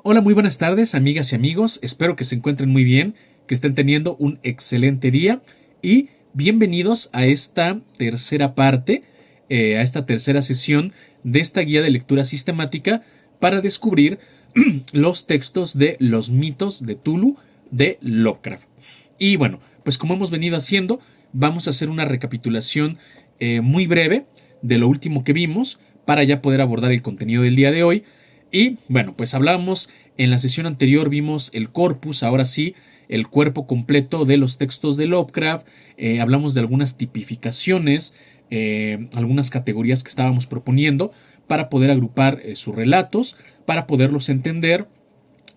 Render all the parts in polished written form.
Hola, muy buenas tardes, amigas y amigos. Espero que se encuentren muy bien, que estén teniendo un excelente día y bienvenidos a esta tercera parte, a esta tercera sesión de esta guía de lectura sistemática para descubrir los textos de los mitos de Tulu de Lovecraft. Y bueno, pues como hemos venido haciendo, vamos a hacer una recapitulación muy breve de lo último que vimos para ya poder abordar el contenido del día de hoy. Y bueno, pues hablamos en la sesión anterior, vimos el corpus, ahora sí, el cuerpo completo de los textos de Lovecraft, hablamos de algunas tipificaciones, algunas categorías que estábamos proponiendo para poder agrupar sus relatos, para poderlos entender,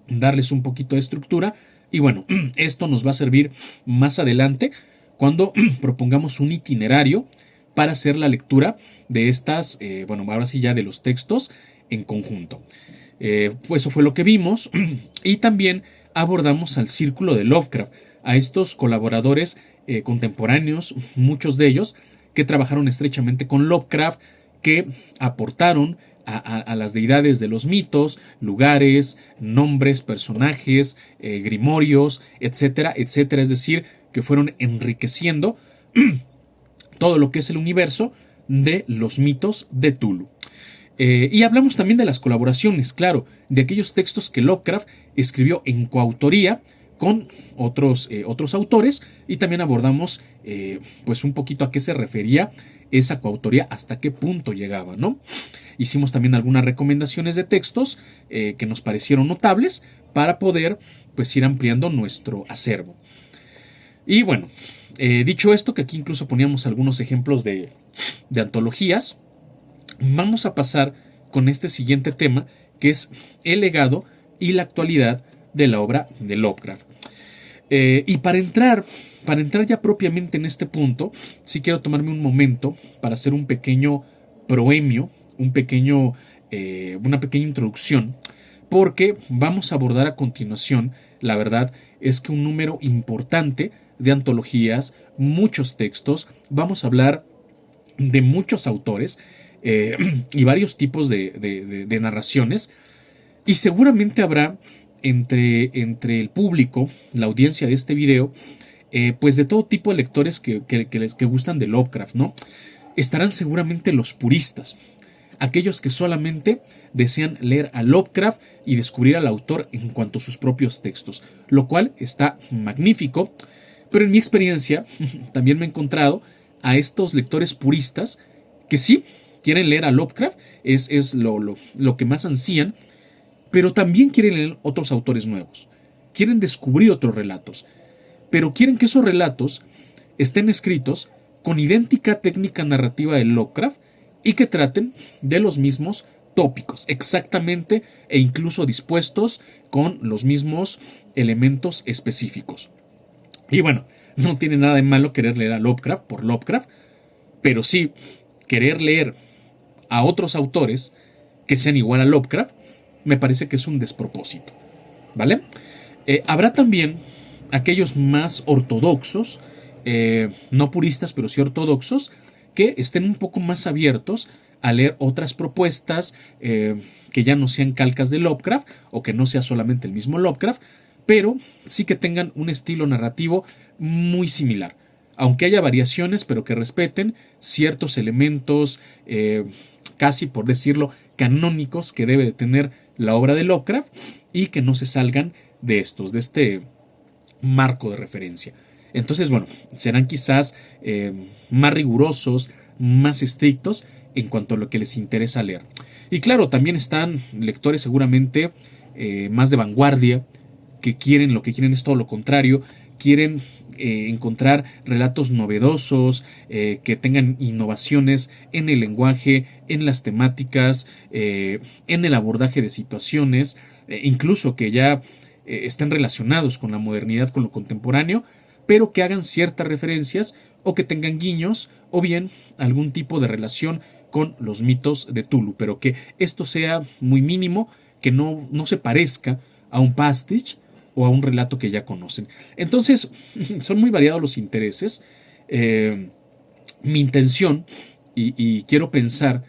darles un poquito de estructura y bueno, esto nos va a servir más adelante cuando propongamos un itinerario para hacer la lectura de estas, bueno, ahora sí ya de los textos en conjunto. Pues eso fue lo que vimos y también abordamos al círculo de Lovecraft, a estos colaboradores contemporáneos, muchos de ellos que trabajaron estrechamente con Lovecraft, que aportaron a las deidades de los mitos, lugares, nombres, personajes, grimorios, etcétera, etcétera. Es decir, que fueron enriqueciendo todo lo que es el universo de los mitos de Tulu. Y hablamos también de las colaboraciones, claro, de aquellos textos que Lovecraft escribió en coautoría con otros autores y también abordamos pues un poquito a qué se refería esa coautoría, hasta qué punto llegaba, ¿no? Hicimos también algunas recomendaciones de textos que nos parecieron notables para poder pues ir ampliando nuestro acervo. Y bueno, dicho esto, que aquí incluso poníamos algunos ejemplos de antologías, vamos a pasar con este siguiente tema, que es el legado y la actualidad de la obra de Lovecraft. Y para entrar ya propiamente en este punto, sí quiero tomarme un momento para hacer un pequeño proemio, una pequeña introducción, porque vamos a abordar a continuación, la verdad es que un número importante de antologías, muchos textos, vamos a hablar de muchos autores y varios tipos de narraciones, y seguramente habrá entre el público, la audiencia de este video, pues de todo tipo de lectores que gustan de Lovecraft, ¿no? Estarán seguramente los puristas, aquellos que solamente desean leer a Lovecraft y descubrir al autor en cuanto a sus propios textos, lo cual está magnífico, pero en mi experiencia también me he encontrado a estos lectores puristas que sí quieren leer a Lovecraft, es lo que más ansían, pero también quieren leer otros autores nuevos, quieren descubrir otros relatos, pero quieren que esos relatos estén escritos con idéntica técnica narrativa de Lovecraft y que traten de los mismos tópicos, exactamente, e incluso dispuestos con los mismos elementos específicos. Y bueno, no tiene nada de malo querer leer a Lovecraft por Lovecraft, pero sí querer leer a otros autores que sean igual a Lovecraft, me parece que es un despropósito, ¿vale? Habrá también aquellos más ortodoxos, no puristas, pero sí ortodoxos, que estén un poco más abiertos a leer otras propuestas que ya no sean calcas de Lovecraft o que no sea solamente el mismo Lovecraft, pero sí que tengan un estilo narrativo muy similar. Aunque haya variaciones, pero que respeten ciertos elementos, casi por decirlo, canónicos que debe de tener la obra de Lovecraft y que no se salgan de este marco de referencia. Entonces, bueno, serán quizás más rigurosos, más estrictos en cuanto a lo que les interesa leer. Y claro, también están lectores seguramente más de vanguardia, lo que quieren es todo lo contrario, quieren encontrar relatos novedosos, que tengan innovaciones en el lenguaje, en las temáticas, en el abordaje de situaciones, incluso que ya estén relacionados con la modernidad, con lo contemporáneo, pero que hagan ciertas referencias o que tengan guiños o bien algún tipo de relación con los mitos de Tulu, pero que esto sea muy mínimo, que no se parezca a un pastiche o a un relato que ya conocen. Entonces, son muy variados los intereses. Mi intención, y quiero pensar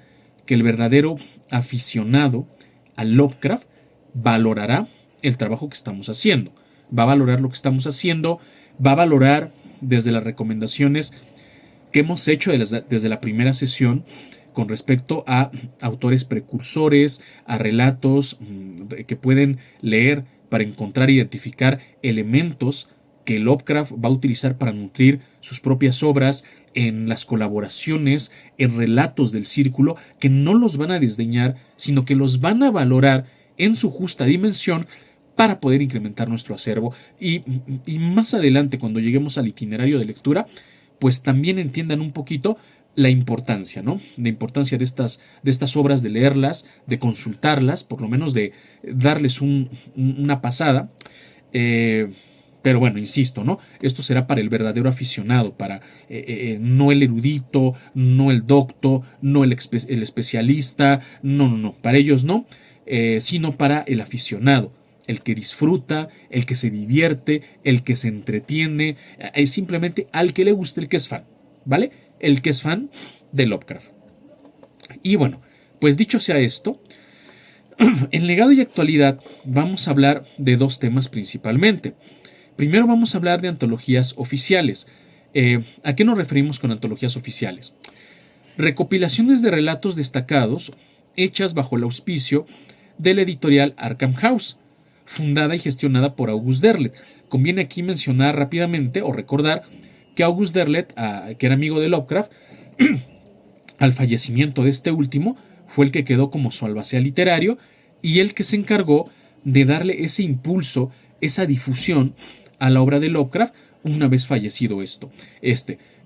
que el verdadero aficionado a Lovecraft valorará el trabajo que estamos haciendo. Va a valorar lo que estamos haciendo, va a valorar desde las recomendaciones que hemos hecho desde la primera sesión con respecto a autores precursores, a relatos que pueden leer para encontrar e identificar elementos que Lovecraft va a utilizar para nutrir sus propias obras, en las colaboraciones, en relatos del círculo, que no los van a desdeñar, sino que los van a valorar en su justa dimensión para poder incrementar nuestro acervo y más adelante, cuando lleguemos al itinerario de lectura, pues también entiendan un poquito la importancia, ¿no? La importancia de estas obras, de leerlas, de consultarlas, por lo menos de darles una pasada. Pero bueno, insisto, ¿no? Esto será para el verdadero aficionado, para no el erudito, no el docto, no el especialista, no, para ellos no, sino para el aficionado, el que disfruta, el que se divierte, el que se entretiene, es simplemente al que le guste, el que es fan, ¿vale? El que es fan de Lovecraft. Y bueno, pues dicho sea esto, en legado y actualidad vamos a hablar de dos temas principalmente. Primero vamos a hablar de antologías oficiales. ¿A qué nos referimos con antologías oficiales? Recopilaciones de relatos destacados hechas bajo el auspicio de la editorial Arkham House, fundada y gestionada por August Derleth. Conviene aquí mencionar rápidamente o recordar que August Derleth, que era amigo de Lovecraft, al fallecimiento de este último, fue el que quedó como su albacea literario y el que se encargó de darle ese impulso, esa difusión a la obra de Lovecraft una vez fallecido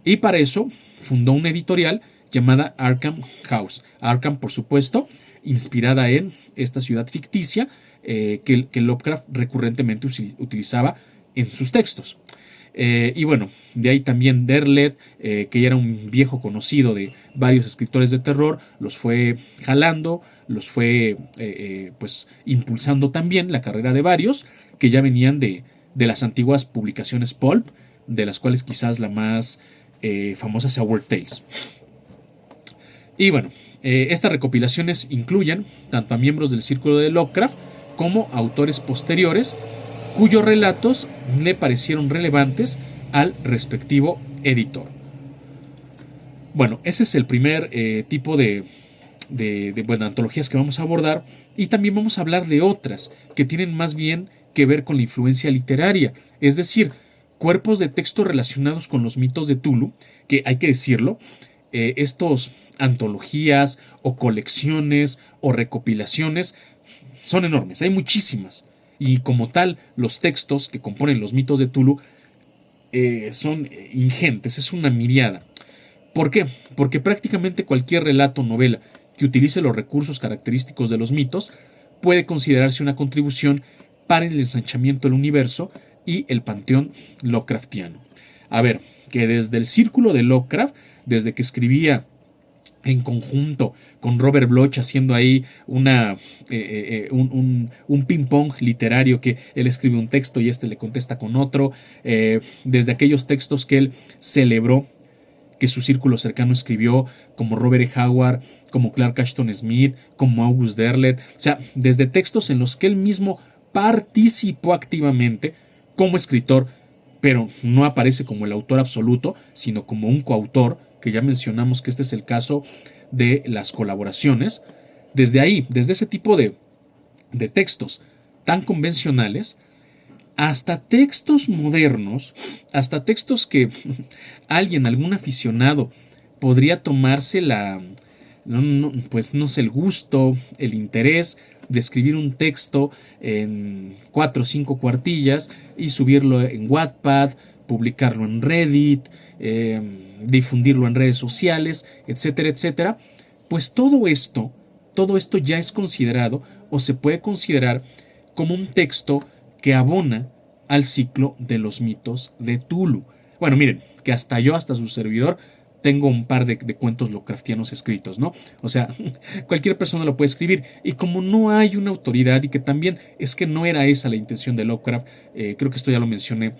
y para eso fundó una editorial llamada Arkham House. Arkham, por supuesto, inspirada en esta ciudad ficticia que Lovecraft recurrentemente utilizaba en sus textos. Y bueno, de ahí también Derleth, que ya era un viejo conocido de varios escritores de terror, los fue jalando, los fue pues impulsando también la carrera de varios que ya venían de las antiguas publicaciones pulp, de las cuales quizás la más famosa sea Weird Tales. Y bueno, estas recopilaciones incluyen tanto a miembros del círculo de Lovecraft como a autores posteriores cuyos relatos le parecieron relevantes al respectivo editor. Bueno, ese es el primer tipo de antologías que vamos a abordar, y también vamos a hablar de otras que tienen más bien que ver con la influencia literaria, es decir, cuerpos de texto relacionados con los mitos de Tulu, que hay que decirlo, estos antologías o colecciones o recopilaciones son enormes, hay muchísimas, y como tal los textos que componen los mitos de Tulu son ingentes, es una miriada. ¿Por qué? Porque prácticamente cualquier relato o novela que utilice los recursos característicos de los mitos puede considerarse una contribución para el ensanchamiento del universo y el panteón Lovecraftiano. A ver, que desde el círculo de Lovecraft, desde que escribía en conjunto con Robert Bloch, haciendo ahí un ping-pong literario, que él escribe un texto y le contesta con otro, desde aquellos textos que él celebró que su círculo cercano escribió, como Robert E. Howard, como Clark Ashton Smith, como August Derleth, o sea, desde textos en los que él mismo participó activamente como escritor, pero no aparece como el autor absoluto, sino como un coautor, que ya mencionamos que este es el caso de las colaboraciones. Desde ahí, desde ese tipo de textos tan convencionales, hasta textos modernos, hasta textos que algún aficionado podría tomarse pues no sé, el gusto, el interés de escribir un texto en 4 o 5 cuartillas y subirlo en Wattpad, publicarlo en Reddit, difundirlo en redes sociales, etcétera, etcétera. Pues todo esto ya es considerado o se puede considerar como un texto que abona al ciclo de los mitos de Tulu. Bueno, miren, que hasta su servidor, tengo un par de cuentos Lovecraftianos escritos, ¿no? O sea, cualquier persona lo puede escribir, y como no hay una autoridad, y que también es que no era esa la intención de Lovecraft, creo que esto ya lo mencioné,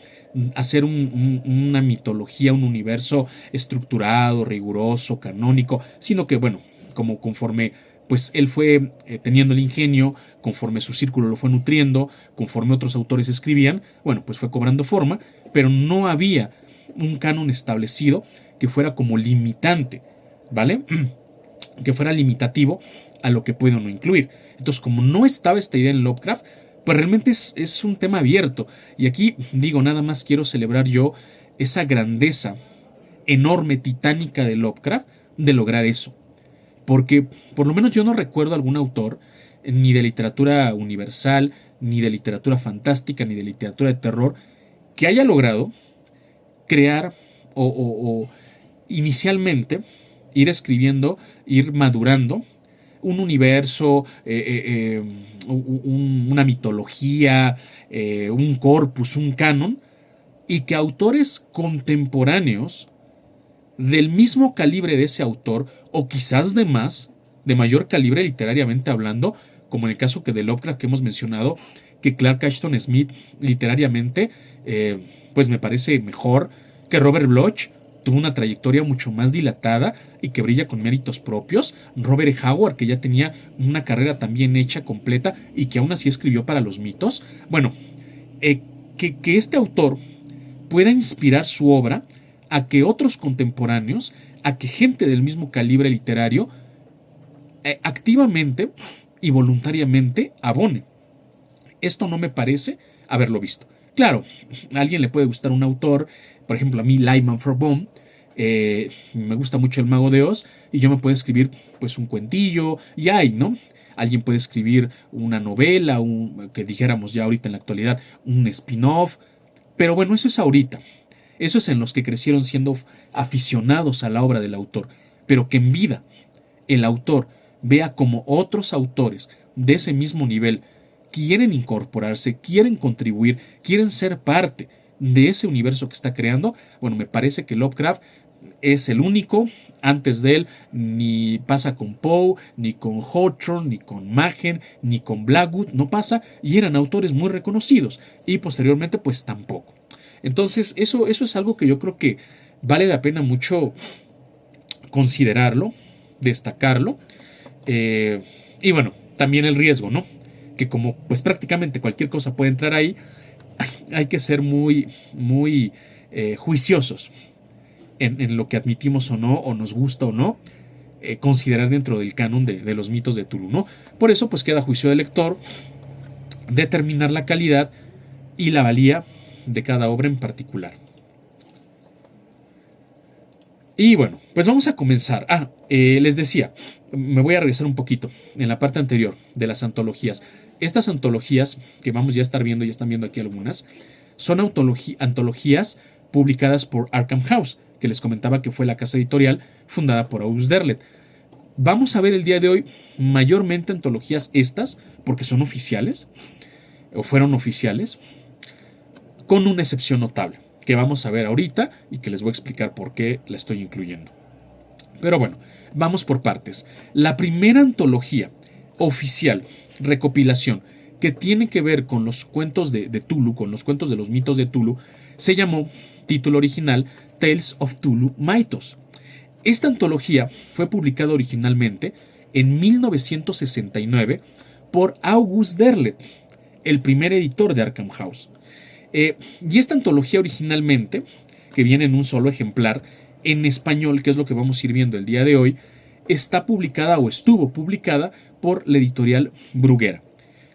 hacer una mitología, un universo estructurado, riguroso, canónico, sino que, bueno, como conforme pues él fue teniendo el ingenio, conforme su círculo lo fue nutriendo, conforme otros autores escribían, bueno, pues fue cobrando forma, pero no había un canon establecido que fuera como limitante, ¿vale? Que fuera limitativo a lo que puede o no incluir. Entonces, como no estaba esta idea en Lovecraft, pues realmente es un tema abierto. Y aquí digo, nada más quiero celebrar yo esa grandeza enorme, titánica de Lovecraft, de lograr eso. Porque por lo menos yo no recuerdo algún autor, ni de literatura universal, ni de literatura fantástica, ni de literatura de terror, que haya logrado crear o inicialmente ir escribiendo, ir madurando un universo, una mitología, un corpus, un canon, y que autores contemporáneos del mismo calibre de ese autor, o quizás de más, de mayor calibre literariamente hablando, como en el caso que de Lovecraft que hemos mencionado, que Clark Ashton Smith literariamente, pues me parece mejor, que Robert Bloch tuvo una trayectoria mucho más dilatada y que brilla con méritos propios. Robert E. Howard, que ya tenía una carrera también hecha, completa, y que aún así escribió para los mitos. Bueno, que este autor pueda inspirar su obra a que otros contemporáneos, a que gente del mismo calibre literario, activamente y voluntariamente abone. Esto no me parece haberlo visto. Claro, a alguien le puede gustar un autor, por ejemplo a mí Lyman Froboom, me gusta mucho El Mago de Oz, y yo me puedo escribir pues un cuentillo, y hay, ¿no? Alguien puede escribir una novela, que dijéramos ya ahorita en la actualidad, un spin-off, pero bueno, eso es ahorita. Eso es en los que crecieron siendo aficionados a la obra del autor, pero que en vida el autor vea como otros autores de ese mismo nivel quieren incorporarse, quieren contribuir, quieren ser parte de ese universo que está creando. Bueno, me parece que Lovecraft es el único. Antes de él ni pasa con Poe, ni con Hawthorne, ni con Machen, ni con Blackwood, no pasa, y eran autores muy reconocidos, y posteriormente pues tampoco. Entonces eso es algo que yo creo que vale la pena mucho considerarlo, destacarlo, y bueno, también el riesgo, ¿no? Que como pues prácticamente cualquier cosa puede entrar ahí, hay que ser muy juiciosos en lo que admitimos o no, o nos gusta o no, considerar dentro del canon de los mitos de Tulu, ¿no? Por eso pues queda a juicio del lector determinar la calidad y la valía de cada obra en particular. Y bueno, pues vamos a comenzar. Les decía, me voy a regresar un poquito en la parte anterior de las antologías. Estas antologías que vamos ya a estar viendo, ya están viendo aquí algunas, son antologías publicadas por Arkham House, que les comentaba que fue la casa editorial fundada por August Derleth. Vamos a ver el día de hoy mayormente antologías estas, porque son oficiales, o fueron oficiales, con una excepción notable, que vamos a ver ahorita y que les voy a explicar por qué la estoy incluyendo. Pero bueno, vamos por partes. La primera antología oficial, recopilación, que tiene que ver con los cuentos de Tulu, con los cuentos de los mitos de Tulu, se llamó, título original, Tales of Tulu Mythos. Esta antología fue publicada originalmente en 1969 por August Derleth, el primer editor de Arkham House. Y esta antología originalmente, que viene en un solo ejemplar, en español, que es lo que vamos a ir viendo el día de hoy, está publicada o estuvo publicada por la editorial Bruguera.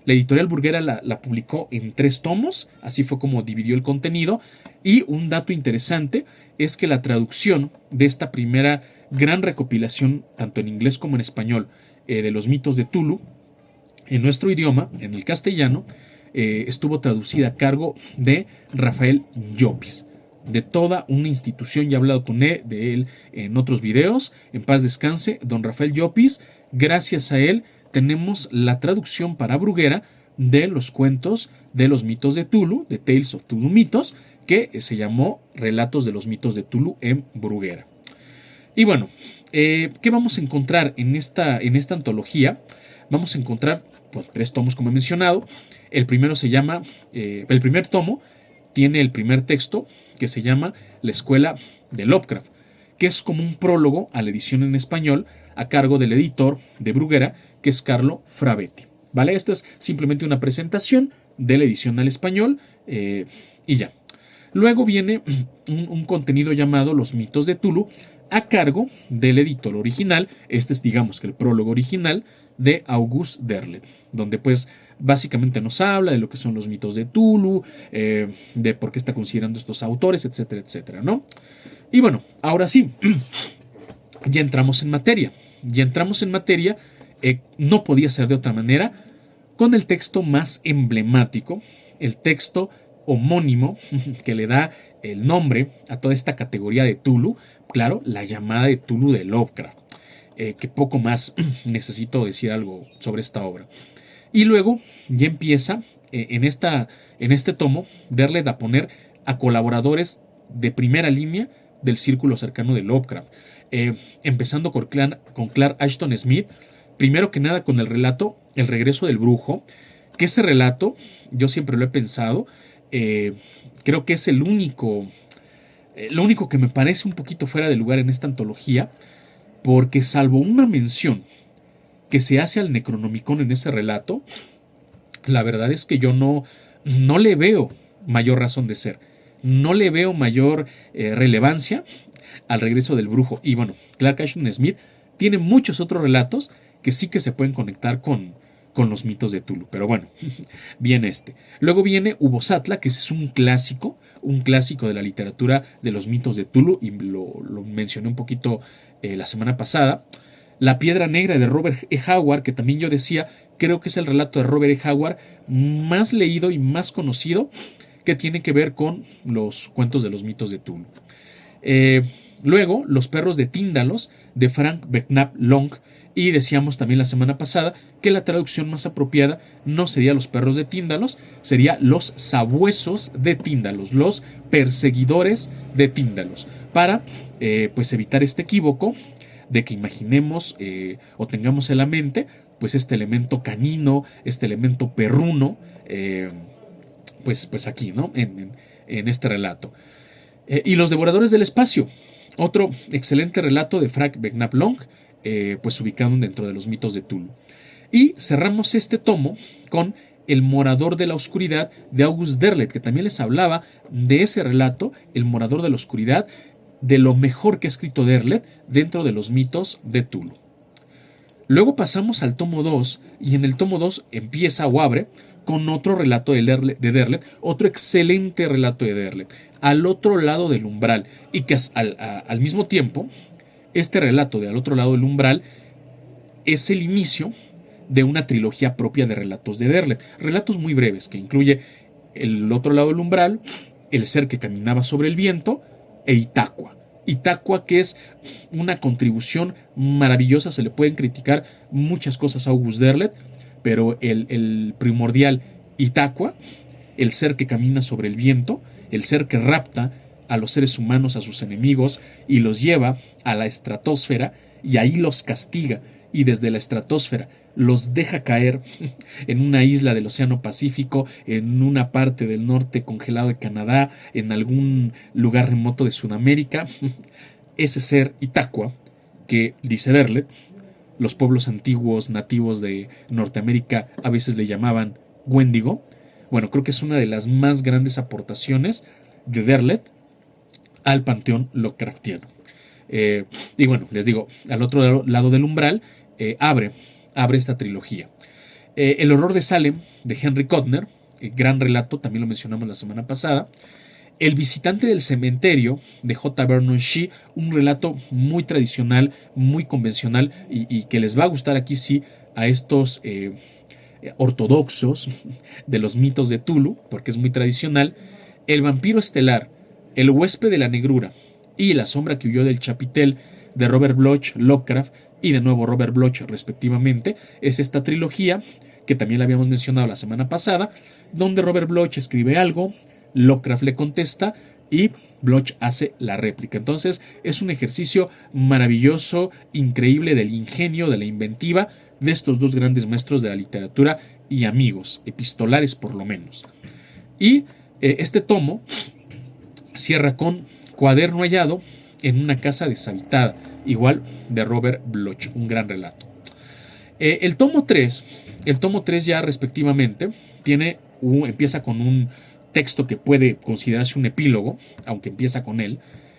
La editorial Bruguera la publicó en 3 tomos, así fue como dividió el contenido, y un dato interesante es que la traducción de esta primera gran recopilación, tanto en inglés como en español, de los mitos de Tulu, en nuestro idioma, en el castellano, estuvo traducida a cargo de Rafael Llopis, de toda una institución. Ya he hablado con él, de él en otros videos. En paz descanse, don Rafael Llopis. Gracias a él tenemos la traducción para Bruguera de los cuentos de los mitos de Tulu, de Tales of Tulu Mitos, que se llamó Relatos de los mitos de Tulu en Bruguera. Y bueno, ¿qué vamos a encontrar en esta antología? Vamos a encontrar 3 tomos, como he mencionado. El primero se llama, el primer tomo tiene el primer texto que se llama La Escuela de Lovecraft, que es como un prólogo a la edición en español a cargo del editor de Bruguera, que es Carlo Fravetti. ¿vale? Esta es simplemente una presentación de la edición al español y ya. Luego viene un contenido llamado Los mitos de Tulu, a cargo del editor original. Este es, digamos, que el prólogo original de August Derleth, donde pues básicamente nos habla de lo que son los mitos de Tulu, de por qué está considerando estos autores, etcétera, etcétera, ¿no? Y bueno, ahora sí, ya entramos en materia. No podía ser de otra manera, con el texto más emblemático, el texto homónimo que le da el nombre a toda esta categoría de Tulu, claro, la llamada de Tulu de Lovecraft, que poco más necesito decir algo sobre esta obra. Y luego ya empieza en este tomo Derleth a poner a colaboradores de primera línea del círculo cercano de Lovecraft, empezando con Clark Ashton Smith, primero que nada con el relato El regreso del brujo, que ese relato, yo siempre lo he pensado, creo que es lo único que me parece un poquito fuera de lugar en esta antología, porque salvo una mención que se hace al Necronomicon en ese relato, la verdad es que yo no le veo mayor razón de ser, no le veo mayor relevancia al regreso del brujo. Y bueno, Clark Ashton Smith tiene muchos otros relatos que sí que se pueden conectar con los mitos de Tulu, pero bueno, viene este. Luego viene Ubosatla, que ese es un clásico de la literatura de los mitos de Tulu, y lo mencioné un poquito la semana pasada. La piedra negra de Robert E. Howard, que también yo decía, creo que es el relato de Robert E. Howard más leído y más conocido, que tiene que ver con los cuentos de los mitos de Tulu. Luego, Los perros de Tíndalos, de Frank Belknap Long, y decíamos también la semana pasada que la traducción más apropiada no sería Los perros de Tíndalos, sería Los sabuesos de Tíndalos, los perseguidores de Tíndalos, para pues evitar este equívoco de que imaginemos o tengamos en la mente pues este elemento canino, este elemento perruno, pues aquí, ¿no? En este relato. Y Los devoradores del espacio, otro excelente relato de Frank Belknap Long, pues ubicado dentro de los mitos de Tulu. Y cerramos este tomo con El morador de la oscuridad de August Derleth, que también les hablaba de ese relato, El morador de la oscuridad, de lo mejor que ha escrito Derleth dentro de los mitos de Tulu. Luego pasamos al tomo 2, y en el tomo 2 empieza o abre con otro relato de Derleth, otro excelente relato de Derleth, Al otro lado del umbral, y que al mismo tiempo, este relato de Al otro lado del umbral es el inicio de una trilogía propia de relatos de Derleth, relatos muy breves que incluye El otro lado del umbral, El ser que caminaba sobre el viento e Itaqua. Itaqua, que es una contribución maravillosa, se le pueden criticar muchas cosas a August Derleth, pero el primordial Itaqua, el ser que camina sobre el viento, el ser que rapta a los seres humanos, a sus enemigos, y los lleva a la estratosfera, y ahí los castiga, y desde la estratosfera los deja caer en una isla del Océano Pacífico, en una parte del norte congelado de Canadá, en algún lugar remoto de Sudamérica. Ese ser Itaqua, que dice Derleth, los pueblos antiguos nativos de Norteamérica a veces le llamaban Wendigo. Bueno, creo que es una de las más grandes aportaciones de Derleth al panteón Lovecraftiano. Y bueno, les digo, al otro lado del umbral abre esta trilogía. El horror de Salem, de Henry Cotner, gran relato, también lo mencionamos la semana pasada. El visitante del cementerio, de J. Vernon Shea, un relato muy tradicional, muy convencional, y que les va a gustar aquí sí a estos ortodoxos de los mitos de Tulu, porque es muy tradicional. El vampiro estelar, El huésped de la negrura y La sombra que huyó del chapitel, de Robert Bloch Lovecraft y de nuevo Robert Bloch respectivamente. Es esta trilogía que también la habíamos mencionado la semana pasada, donde Robert Bloch escribe algo, Lovecraft le contesta y Bloch hace la réplica. Entonces es un ejercicio maravilloso, increíble del ingenio, de la inventiva de estos dos grandes maestros de la literatura y amigos, epistolares por lo menos. Y este tomo cierra con Cuaderno hallado en una casa deshabitada, igual de Robert Bloch, un gran relato. El tomo 3 el tomo 3 ya respectivamente empieza con un texto que puede considerarse un epílogo, aunque empieza con él,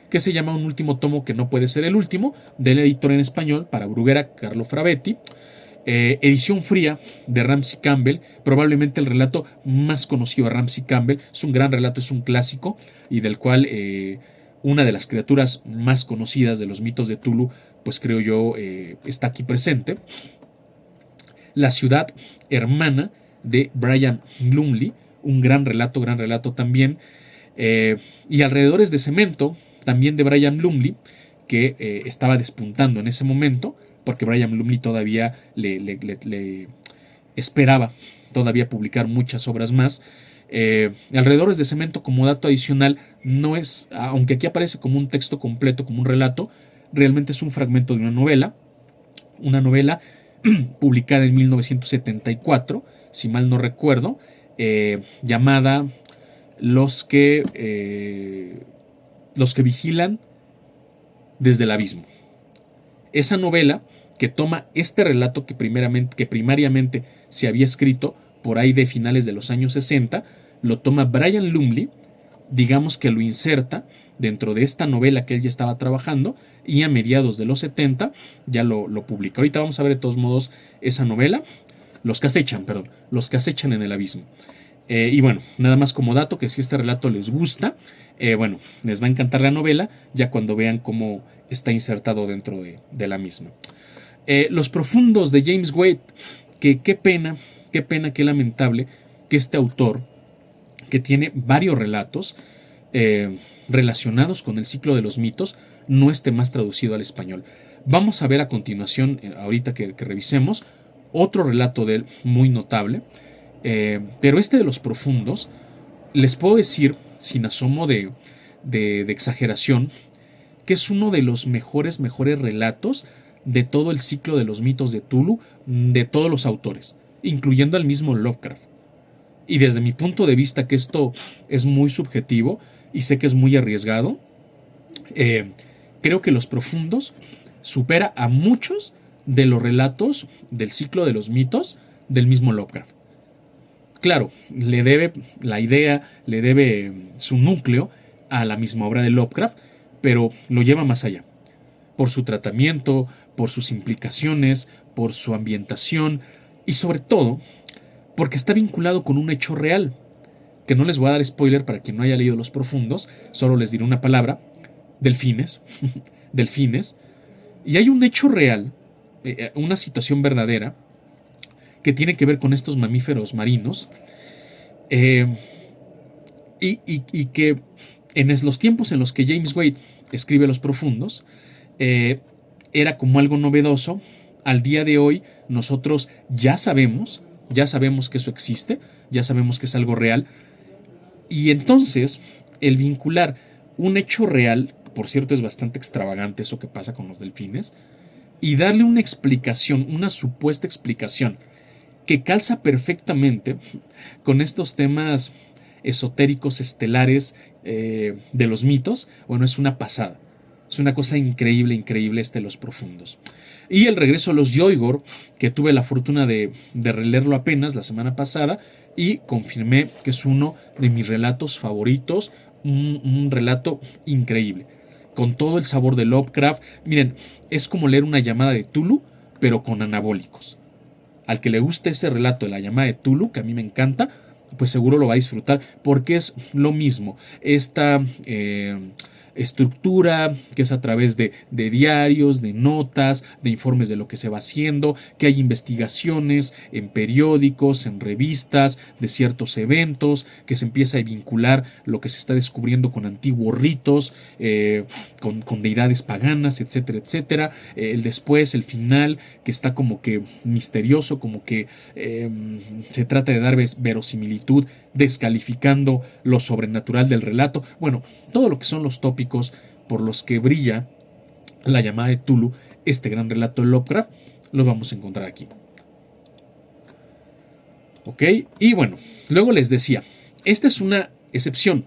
que se llama Un último tomo que no puede ser el último, del editor en español para Bruguera, Carlo Frabetti. Edición fría de Ramsey Campbell, probablemente el relato más conocido de Ramsey Campbell. Es un gran relato, es un clásico y del cual una de las criaturas más conocidas de los mitos de Tulu, pues creo yo está aquí presente. La ciudad hermana de Brian Lumley, un gran relato también. Y Alrededores de Cemento, también de Brian Lumley, que estaba despuntando en ese momento, porque Brian Lumley todavía le esperaba todavía publicar muchas obras más. Alrededores de Cemento, como dato adicional, no es, aunque aquí aparece como un texto completo, como un relato, realmente es un fragmento de una novela publicada en 1974, si mal no recuerdo, llamada Los que vigilan desde el abismo. Esa novela que toma este relato que primariamente se había escrito por ahí de finales de los años 60, lo toma Brian Lumley, digamos que lo inserta dentro de esta novela que él ya estaba trabajando, y a mediados de los 70 ya lo publica. Ahorita vamos a ver de todos modos esa novela, Los que acechan en el abismo. Y bueno, nada más como dato, que si este relato les gusta, bueno, les va a encantar la novela ya cuando vean cómo está insertado dentro de la misma. Los profundos de James Wade, que qué pena, qué lamentable que este autor, que tiene varios relatos relacionados con el ciclo de los mitos, no esté más traducido al español. Vamos a ver a continuación, ahorita que revisemos, otro relato de él muy notable, pero este de los profundos, les puedo decir, sin asomo de exageración, que es uno de los mejores relatos de todo el ciclo de los mitos de Tulu, de todos los autores, incluyendo al mismo Lovecraft. Y desde mi punto de vista, que esto es muy subjetivo y sé que es muy arriesgado, creo que Los Profundos supera a muchos de los relatos del ciclo de los mitos del mismo Lovecraft. Claro, le debe la idea, le debe su núcleo a la misma obra de Lovecraft, pero lo lleva más allá. Por su tratamiento, por sus implicaciones, por su ambientación y sobre todo porque está vinculado con un hecho real, que no les voy a dar spoiler para quien no haya leído Los Profundos, solo les diré una palabra: delfines. Delfines. Y hay un hecho real, una situación verdadera, que tiene que ver con estos mamíferos marinos, y que en los tiempos en los que James Wade escribe Los Profundos, era como algo novedoso. Al día de hoy nosotros ya sabemos que eso existe, ya sabemos que es algo real, y entonces el vincular un hecho real, por cierto es bastante extravagante eso que pasa con los delfines, y darle una explicación, una supuesta explicación que calza perfectamente con estos temas esotéricos, estelares, de los mitos, bueno, es una pasada. Es una cosa increíble Los Profundos. Y El regreso a los Yoigor, que tuve la fortuna de releerlo apenas la semana pasada y confirmé que es uno de mis relatos favoritos, un relato increíble, con todo el sabor de Lovecraft. Miren, es como leer una llamada de Tulu, pero con anabólicos. Al que le guste ese relato de la llamada de Tulu, que a mí me encanta, pues seguro lo va a disfrutar, porque es lo mismo. Esta estructura que es a través de diarios, de notas, de informes de lo que se va haciendo, que hay investigaciones en periódicos, en revistas, de ciertos eventos, que se empieza a vincular lo que se está descubriendo con antiguos ritos, con deidades paganas, etcétera, etcétera. El después, el final, que está como que misterioso, como que se trata de dar verosimilitud, descalificando lo sobrenatural del relato. Bueno, todo lo que son los tópicos por los que brilla la llamada de Tulu, este gran relato de Lovecraft, lo vamos a encontrar aquí. Ok, y bueno, luego les decía, esta es una excepción.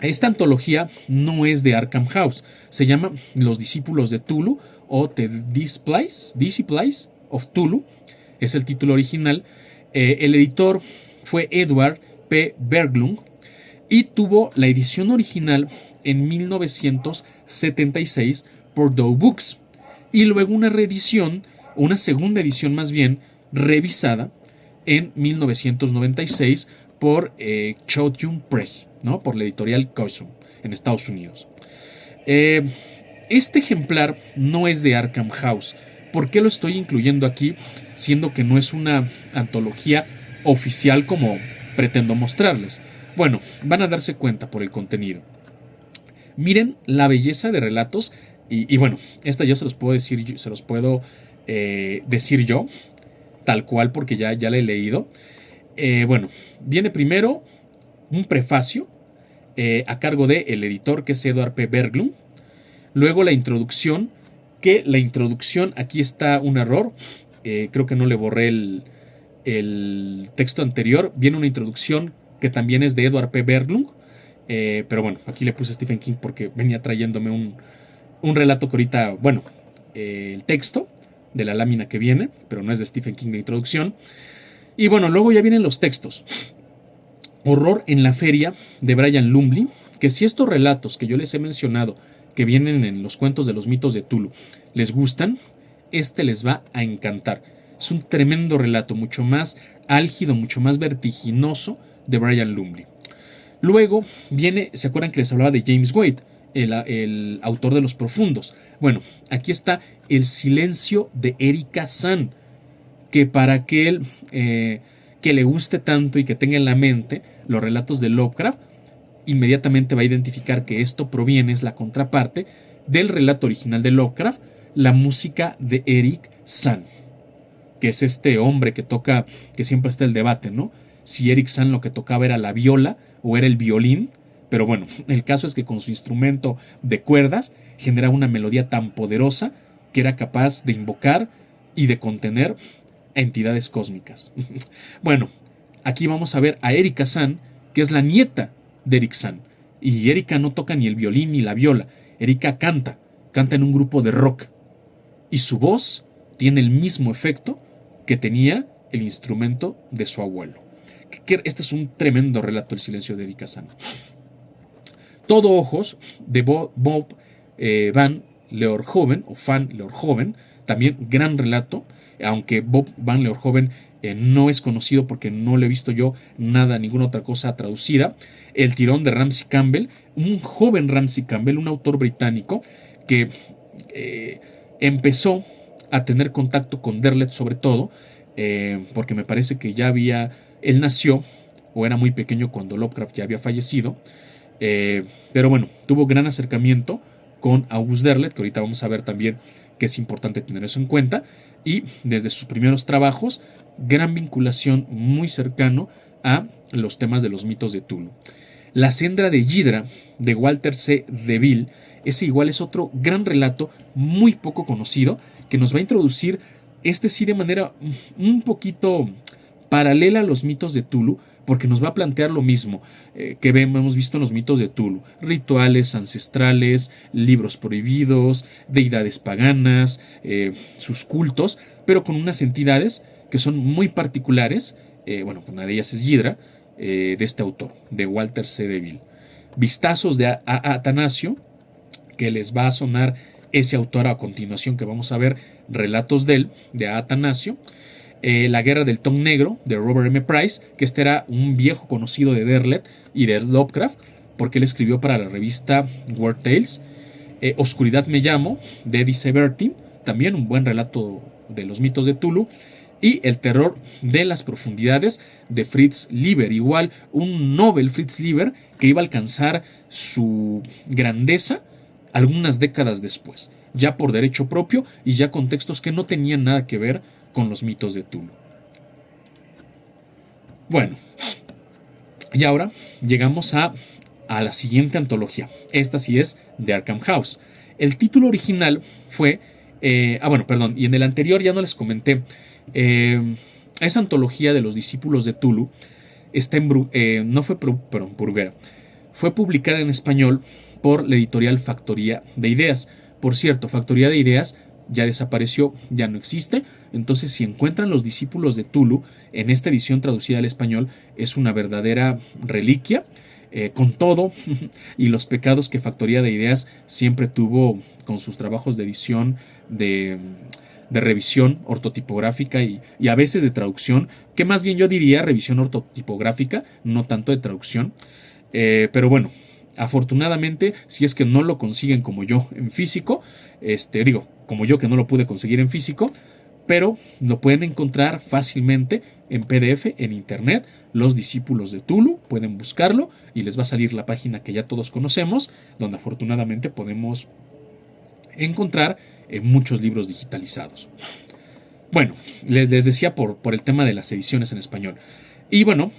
Esta antología no es de Arkham House, se llama Los Discípulos de Tulu o The Disciples of Tulu. es el título original. El editor fue Edward P. Berglund y tuvo la edición original en 1976 por Dow Books y luego una reedición, una segunda edición más bien, revisada en 1996 por Chautauqua Press, ¿no? Por la editorial Cosum en Estados Unidos. Este ejemplar no es de Arkham House. ¿Por qué lo estoy incluyendo aquí? Siendo que no es una antología oficial como pretendo mostrarles. Bueno, van a darse cuenta por el contenido. Miren la belleza de relatos. Y bueno, esta ya se los puedo decir, decir yo, tal cual, porque ya la he leído. Bueno, viene primero un prefacio a cargo del editor, que es Edward P. Berglund. Luego la introducción, que la introducción, aquí está un error. Creo que no le borré el texto anterior. Viene una introducción que también es de Edward P. Berglund. Pero bueno, aquí le puse Stephen King porque venía trayéndome un relato que ahorita, bueno, el texto de la lámina que viene, pero no es de Stephen King la introducción. Y bueno, luego ya vienen los textos. Horror en la feria, de Brian Lumley, que si estos relatos que yo les he mencionado, que vienen en los cuentos de los mitos de Tulu, les gustan, este les va a encantar. Es un tremendo relato, mucho más álgido, mucho más vertiginoso de Brian Lumley. Luego viene, ¿se acuerdan que les hablaba de James Wade, el autor de Los Profundos? Bueno, aquí está El silencio de Erika San, que para aquel que le guste tanto y que tenga en la mente los relatos de Lovecraft, inmediatamente va a identificar que esto proviene, es la contraparte del relato original de Lovecraft, la música de Eric San, que es este hombre que toca, que siempre está el debate, ¿no? Si Eric San lo que tocaba era la viola o era el violín, pero bueno, el caso es que con su instrumento de cuerdas genera una melodía tan poderosa que era capaz de invocar y de contener entidades cósmicas. Bueno, aquí vamos a ver a Erika San, que es la nieta de Eric San, y Erika no toca ni el violín ni la viola. Erika canta en un grupo de rock y su voz tiene el mismo efecto que tenía el instrumento de su abuelo. Este es un tremendo relato, El silencio de Erika San. Todo ojos, de Bob Van Leeuwenhoek, o Van Leeuwenhoek, también gran relato, aunque Bob Van Leeuwenhoek no es conocido porque no le he visto yo nada, ninguna otra cosa traducida. El tirón de Ramsey Campbell, un joven Ramsey Campbell, un autor británico que empezó a tener contacto con Derleth sobre todo, porque me parece que ya él nació o era muy pequeño cuando Lovecraft ya había fallecido, pero bueno, tuvo gran acercamiento con August Derleth, que ahorita vamos a ver también que es importante tener eso en cuenta, y desde sus primeros trabajos, gran vinculación, muy cercano a los temas de los mitos de Tulu. La Sendra de Yidra, de Walter C. DeVille, ese igual es otro gran relato muy poco conocido, que nos va a introducir, sí de manera un poquito paralela a los mitos de Tulu, porque nos va a plantear lo mismo que hemos visto en los mitos de Tulu: rituales ancestrales, libros prohibidos, deidades paganas, sus cultos, pero con unas entidades que son muy particulares. Bueno, una de ellas es Yidra, de este autor, de Walter C. DeVille. Vistazos de Atanasio, que les va a sonar ese autor a continuación, que vamos a ver relatos de él, de Atanasio. La guerra del Tom Negro, de Robert M. Price, que este era un viejo conocido de Derleth y de Lovecraft, porque él escribió para la revista Weird Tales. Oscuridad me llamo, de Eddie Severtin, también un buen relato de los mitos de Tulu. Y El terror de las profundidades, de Fritz Leiber, igual un Nobel Fritz Leiber que iba a alcanzar su grandeza algunas décadas después, ya por derecho propio y ya con textos que no tenían nada que ver con los mitos de Tulu. Bueno, y ahora llegamos a la siguiente antología. Esta sí es de Arkham House. El título original fue... y en el anterior ya no les comenté. Esa antología de los discípulos de Tulu está fue publicada en español por la editorial Factoría de Ideas. Por cierto, Factoría de Ideas ya desapareció, ya no existe. Entonces, si encuentran Los discípulos de Tulu en esta edición traducida al español, es una verdadera reliquia, con todo y los pecados que Factoría de Ideas siempre tuvo con sus trabajos de edición, de revisión ortotipográfica y a veces de traducción, que más bien yo diría revisión ortotipográfica, no tanto de traducción. Pero bueno, afortunadamente, si es que no lo consiguen como yo en físico, como yo que no lo pude conseguir en físico, pero lo pueden encontrar fácilmente en PDF en internet. Los discípulos de Tulu, pueden buscarlo y les va a salir la página que ya todos conocemos, donde afortunadamente podemos encontrar muchos libros digitalizados. Bueno, les decía por el tema de las ediciones en español. Y bueno,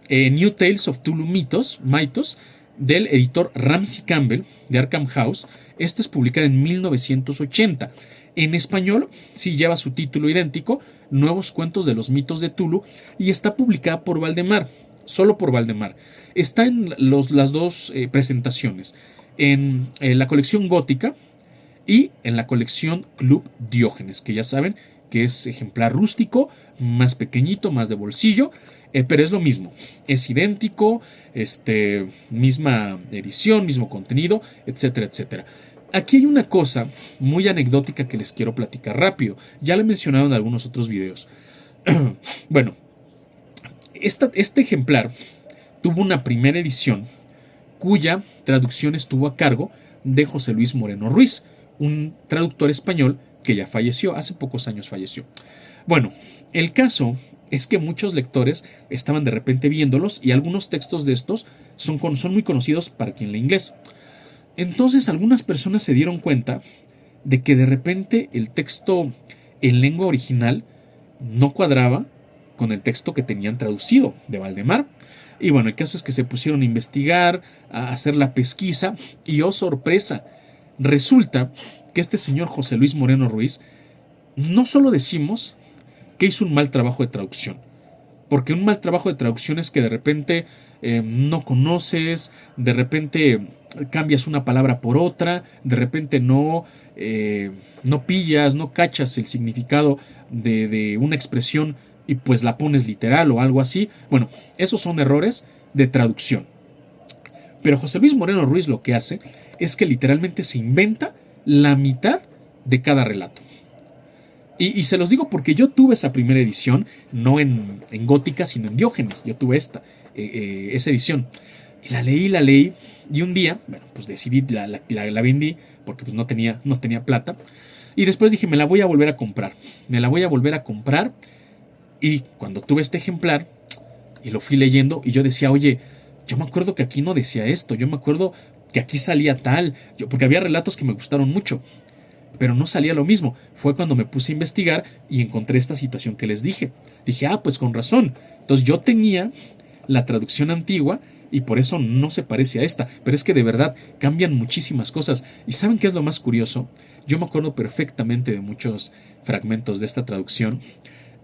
New Tales of Tulu Mythos, del editor Ramsey Campbell de Arkham House. Esta es publicada en 1980. En español sí lleva su título idéntico, Nuevos cuentos de los mitos de Tulu, y está publicada por Valdemar, solo por Valdemar. Está en las dos presentaciones, en la colección gótica y en la colección Club Diógenes, que ya saben que es ejemplar rústico, más pequeñito, más de bolsillo, pero es lo mismo, es idéntico, misma edición, mismo contenido, etcétera, etcétera. Aquí hay una cosa muy anecdótica que les quiero platicar rápido. Ya lo he mencionado en algunos otros videos. Bueno, este ejemplar tuvo una primera edición cuya traducción estuvo a cargo de José Luis Moreno Ruiz, un traductor español que ya falleció, hace pocos años falleció. Bueno, el caso es que muchos lectores estaban de repente viéndolos y algunos textos de estos son muy conocidos para quien lee inglés. Entonces algunas personas se dieron cuenta de que de repente el texto en lengua original no cuadraba con el texto que tenían traducido de Valdemar. Y bueno, el caso es que se pusieron a investigar, a hacer la pesquisa y oh sorpresa, resulta que este señor José Luis Moreno Ruiz no solo decimos que hizo un mal trabajo de traducción, porque un mal trabajo de traducción es que de repente no conoces, de repente cambias una palabra por otra, de repente no pillas, no cachas el significado de una expresión y pues la pones literal o algo así. Bueno, esos son errores de traducción. Pero José Luis Moreno Ruiz lo que hace es que literalmente se inventa la mitad de cada relato. Y se los digo porque yo tuve esa primera edición, no en gótica, sino en Diógenes. Yo tuve esa edición. Y la leí, y un día, bueno, pues decidí, la vendí, porque pues no tenía plata. Y después dije, me la voy a volver a comprar. Y cuando tuve este ejemplar, y lo fui leyendo, y yo decía, oye, yo me acuerdo que aquí no decía esto, yo me acuerdo que aquí salía tal, porque había relatos que me gustaron mucho, pero no salía lo mismo. Fue cuando me puse a investigar y encontré esta situación que les dije. Dije, pues con razón. Entonces yo tenía la traducción antigua y por eso no se parece a esta. Pero es que de verdad cambian muchísimas cosas. ¿Y saben qué es lo más curioso? Yo me acuerdo perfectamente de muchos fragmentos de esta traducción.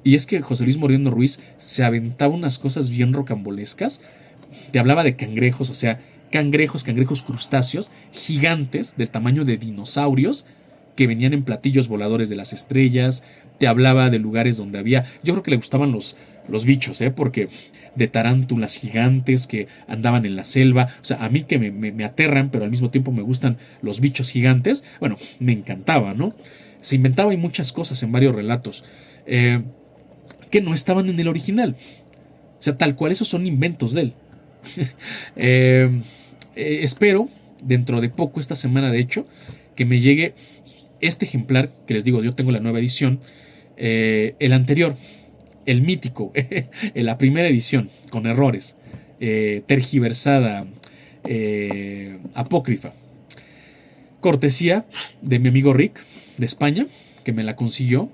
Y es que José Luis Moreno Ruiz se aventaba unas cosas bien rocambolescas. Te hablaba de cangrejos, o sea, cangrejos crustáceos gigantes del tamaño de dinosaurios que venían en platillos voladores de las estrellas. Te hablaba de lugares donde había, yo creo que le gustaban los bichos, porque de tarántulas gigantes que andaban en la selva. O sea, a mí que me aterran, pero al mismo tiempo me gustan los bichos gigantes, bueno, me encantaba, ¿no? Se inventaba y muchas cosas en varios relatos que no estaban en el original. O sea, tal cual, esos son inventos de él. Espero, dentro de poco, esta semana de hecho, que me llegue este ejemplar, que les digo, yo tengo la nueva edición, el anterior, el mítico, la primera edición, con errores, tergiversada, apócrifa. Cortesía de mi amigo Rick, de España, que me la consiguió.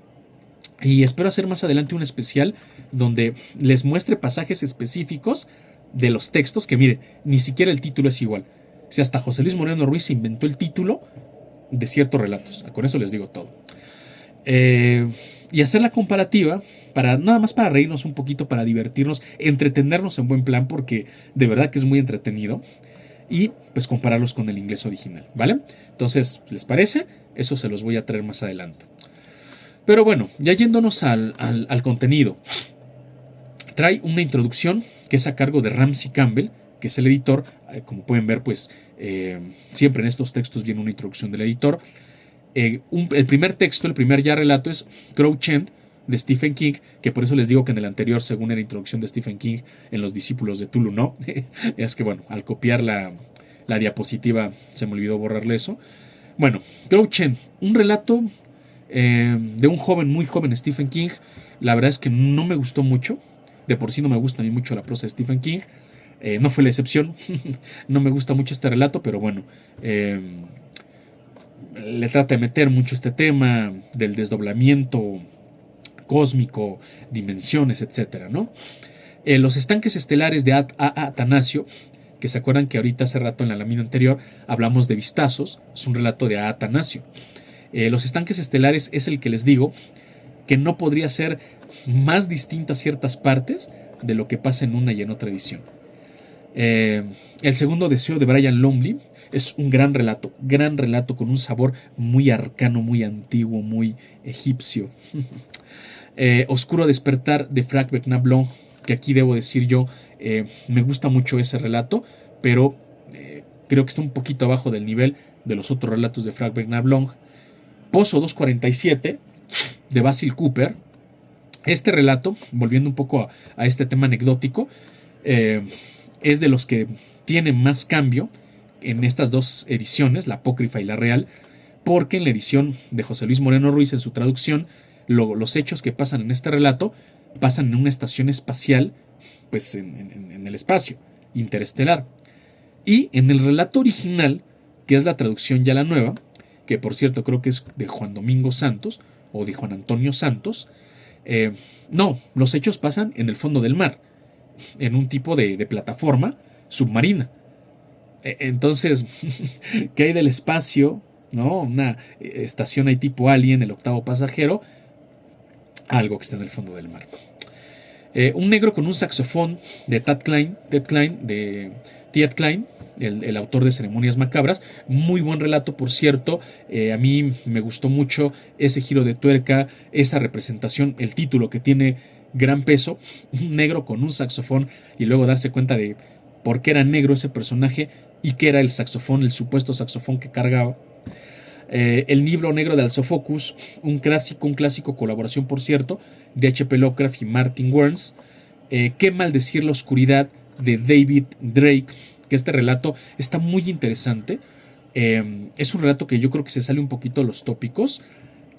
Y espero hacer más adelante un especial donde les muestre pasajes específicos de los textos, que mire, ni siquiera el título es igual. O sea, hasta José Luis Moreno Ruiz inventó el título de ciertos relatos. Con eso les digo todo. Y hacer la comparativa, nada más para reírnos un poquito, para divertirnos, entretenernos en buen plan, porque de verdad que es muy entretenido. Y pues compararlos con el inglés original, ¿vale? Entonces, ¿les parece? Eso se los voy a traer más adelante. Pero bueno, ya yéndonos al contenido. Trae una introducción que es a cargo de Ramsey Campbell, que es el editor. Como pueden ver, pues siempre en estos textos viene una introducción del editor. El primer texto, el primer ya relato es Crouch End de Stephen King, que por eso les digo que en el anterior, según era introducción de Stephen King en Los Discípulos de Tulu, no. Es que bueno, al copiar la diapositiva se me olvidó borrarle eso. Bueno, Crouch End, un relato de un joven, muy joven Stephen King. La verdad es que no me gustó mucho. De por sí no me gusta a mí mucho la prosa de Stephen King. No fue la excepción. No me gusta mucho este relato, pero bueno, le trata de meter mucho este tema del desdoblamiento cósmico, dimensiones, etcétera, ¿no? Los estanques estelares de Atanasio, que se acuerdan que ahorita hace rato en la lámina anterior hablamos de vistazos, es un relato de Atanasio. Los estanques estelares es el que les digo que no podría ser más distintas ciertas partes de lo que pasa en una y en otra edición. El segundo deseo de Brian Lumley es un gran relato con un sabor muy arcano, muy antiguo, muy egipcio. Oscuro despertar de Frank Bernard-Long, que aquí debo decir yo, me gusta mucho ese relato, pero creo que está un poquito abajo del nivel de los otros relatos de Frank Bernard-Long. Pozo 247 de Basil Cooper. Este relato, volviendo un poco a este tema anecdótico, es de los que tiene más cambio en estas dos ediciones, la apócrifa y la real, porque en la edición de José Luis Moreno Ruiz, en su traducción, los hechos que pasan en este relato pasan en una estación espacial, pues en el espacio interestelar. Y en el relato original, que es la traducción ya la nueva, que por cierto creo que es de Juan Domingo Santos o de Juan Antonio Santos, no, los hechos pasan en el fondo del mar, en un tipo de plataforma submarina. Entonces, ¿qué hay del espacio? ¿No? Una estación ahí tipo Alien, el octavo pasajero, algo que está en el fondo del mar. Un negro con un saxofón de Tad Klein, el autor de Ceremonias Macabras. Muy buen relato, por cierto. A mí me gustó mucho ese giro de tuerca, esa representación, el título que tiene gran peso. Un negro con un saxofón y luego darse cuenta de por qué era negro ese personaje y qué era el saxofón, el supuesto saxofón que cargaba. El libro negro de Alsofocus, un clásico, colaboración por cierto, de H.P. Lovecraft y Martin Warnes. Qué maldecir la oscuridad de David Drake, que este relato está muy interesante. Es un relato que yo creo que se sale un poquito de los tópicos.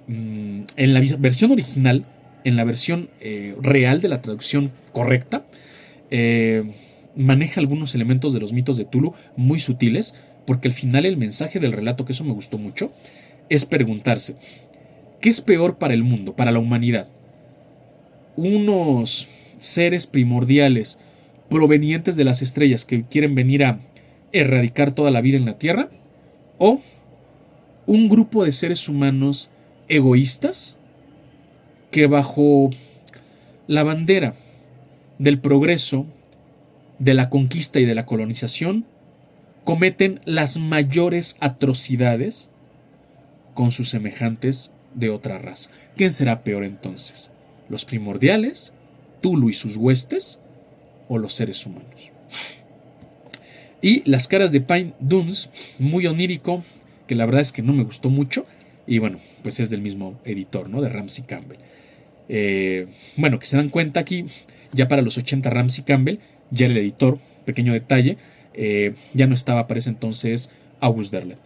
En la versión original, en la versión real de la traducción correcta, maneja algunos elementos de los mitos de Tulu muy sutiles, porque al final el mensaje del relato, que eso me gustó mucho, es preguntarse, ¿qué es peor para el mundo, para la humanidad? ¿Unos seres primordiales provenientes de las estrellas que quieren venir a erradicar toda la vida en la Tierra? ¿O un grupo de seres humanos egoístas que bajo la bandera del progreso, de la conquista y de la colonización cometen las mayores atrocidades con sus semejantes de otra raza? ¿Quién será peor entonces? ¿Los primordiales, Tulu y sus huestes, o los seres humanos? Y Las caras de Pine Dunes, muy onírico, que la verdad es que no me gustó mucho, y bueno, pues es del mismo editor, ¿no? De Ramsey Campbell. Bueno, que se dan cuenta aquí, ya para los 80 Ramsey Campbell, ya era el editor, pequeño detalle, ya no estaba para ese entonces August Derleth,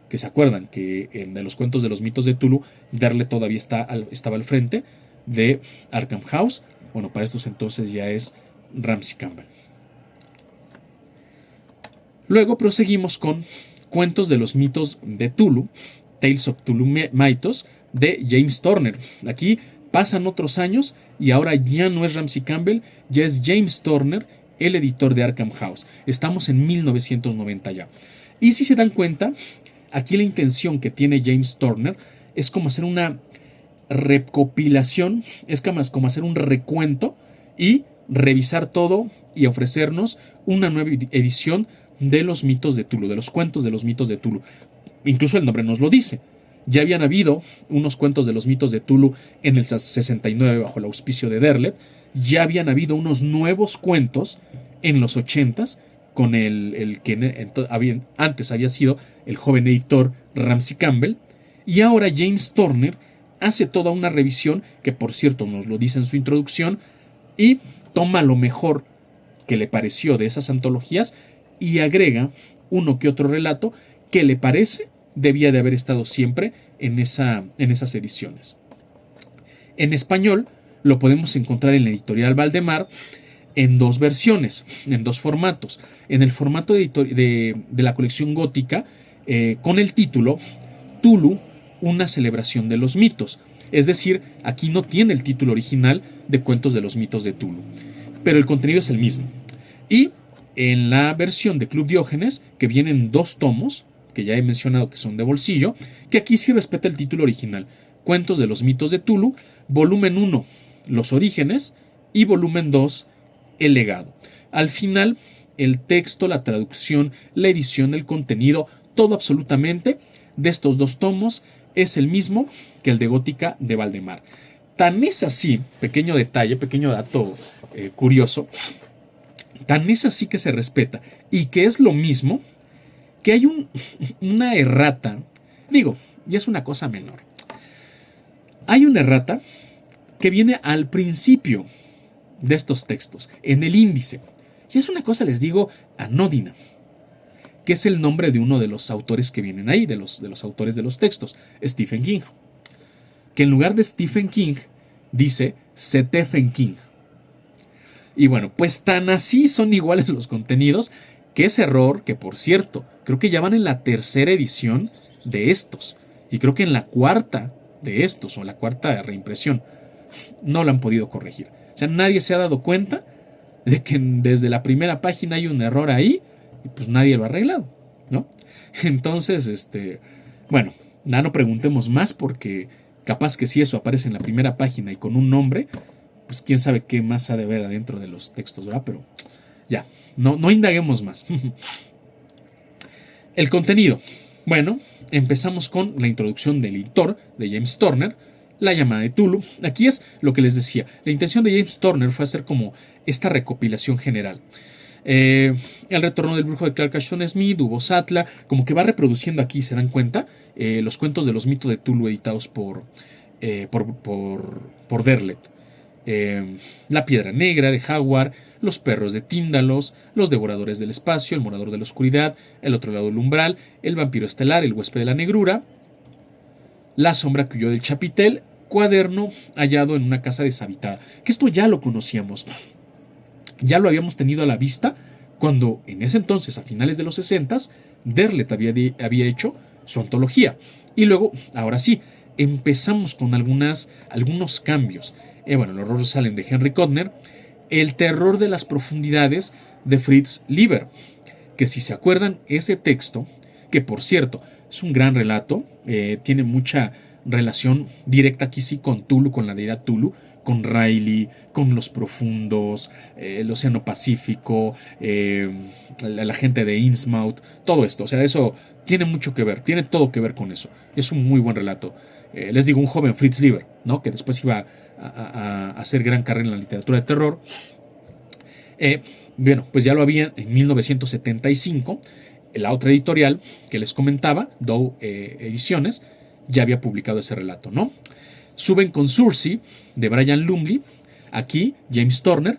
que se acuerdan que en de los cuentos de los mitos de Tulu, Derleth todavía estaba al frente de Arkham House. Bueno, para estos entonces ya es Ramsey Campbell. Luego proseguimos con Cuentos de los mitos de Tulu, Tales of Tulu Mythos, de James Turner. Aquí pasan otros años y ahora ya no es Ramsey Campbell, ya es James Turner, el editor de Arkham House. Estamos en 1990 ya. Y si se dan cuenta, aquí la intención que tiene James Turner es como hacer una recopilación, es como hacer un recuento y revisar todo y ofrecernos una nueva edición de los mitos de Tulu, de los cuentos de los mitos de Tulu. Incluso el nombre nos lo dice. Ya habían habido unos cuentos de los mitos de Tulu en el 69 bajo el auspicio de Derlet. Ya habían habido unos nuevos cuentos en los 80s con el que antes había sido el joven editor Ramsey Campbell. Y ahora James Turner hace toda una revisión, que por cierto nos lo dice en su introducción, y toma lo mejor que le pareció de esas antologías y agrega uno que otro relato que le parece debía de haber estado siempre en esas ediciones. En español lo podemos encontrar en la editorial Valdemar en dos versiones, en dos formatos. En el formato de la colección gótica, con el título Tulu, una celebración de los mitos. Es decir, aquí no tiene el título original de Cuentos de los mitos de Tulu, pero el contenido es el mismo. Y en la versión de Club Diógenes, que vienen 2 tomos, que ya he mencionado que son de bolsillo, que aquí sí respeta el título original, Cuentos de los mitos de Tulu, volumen 1, Los orígenes, y volumen 2, El legado. Al final, el texto, la traducción, la edición, el contenido, todo absolutamente de estos 2 tomos es el mismo que el de Gótica de Valdemar. Tan es así, pequeño detalle, pequeño dato curioso, tan es así que se respeta y que es lo mismo que hay una errata, digo, y es una cosa menor. Hay una errata que viene al principio de estos textos, en el índice. Y es una cosa, les digo, anódina, que es el nombre de uno de los autores que vienen ahí, de los autores de los textos, Stephen King. Que en lugar de Stephen King, dice Stephen King. Y bueno, pues tan así son iguales los contenidos, que ese error, que por cierto, creo que ya van en la 3ª edición de estos, y creo que en la 4ª de estos, o la 4ª reimpresión, no lo han podido corregir. O sea, nadie se ha dado cuenta de que desde la primera página hay un error ahí, y pues nadie lo ha arreglado, ¿no? Entonces, bueno, ya no preguntemos más, porque capaz que si eso aparece en la primera página y con un nombre, pues quién sabe qué más ha de ver adentro de los textos, ¿verdad? Pero ya, no indaguemos más. El contenido. Bueno, empezamos con la introducción del editor, de James Turner, La llamada de Tulu. Aquí es lo que les decía. La intención de James Turner fue hacer como esta recopilación general. El retorno del brujo de Clark Ashton Smith, Hugo Sattler, como que va reproduciendo aquí, ¿se dan cuenta? Los cuentos de los mitos de Tulu editados por Derlet. La piedra negra de Howard, Los perros de Tíndalos, Los devoradores del espacio, El morador de la oscuridad, El otro lado del umbral, El vampiro estelar, El huésped de la negrura, La sombra que huyó del chapitel, Cuaderno hallado en una casa deshabitada. Que esto ya lo conocíamos, ya lo habíamos tenido a la vista cuando en ese entonces, a finales de los 60s, Derlet había hecho su antología. Y luego, ahora sí, empezamos con algunos cambios. Bueno, Los horrores salen de Henry Kodner, El terror de las profundidades de Fritz Lieber, que si se acuerdan, ese texto, que por cierto es un gran relato, tiene mucha relación directa aquí sí con Tulu, con la deidad Tulu, con Riley, con los profundos, el Océano Pacífico, la gente de Innsmouth, todo esto. O sea, eso tiene mucho que ver, tiene todo que ver con eso. Es un muy buen relato. Les digo, un joven Fritz Lieber, ¿no? Que después iba a hacer gran carrera en la literatura de terror. Bueno, pues ya lo había en 1975. La otra editorial que les comentaba, Dow Ediciones, ya había publicado ese relato, ¿no? Suben con Circe, de Brian Lumley. Aquí, James Turner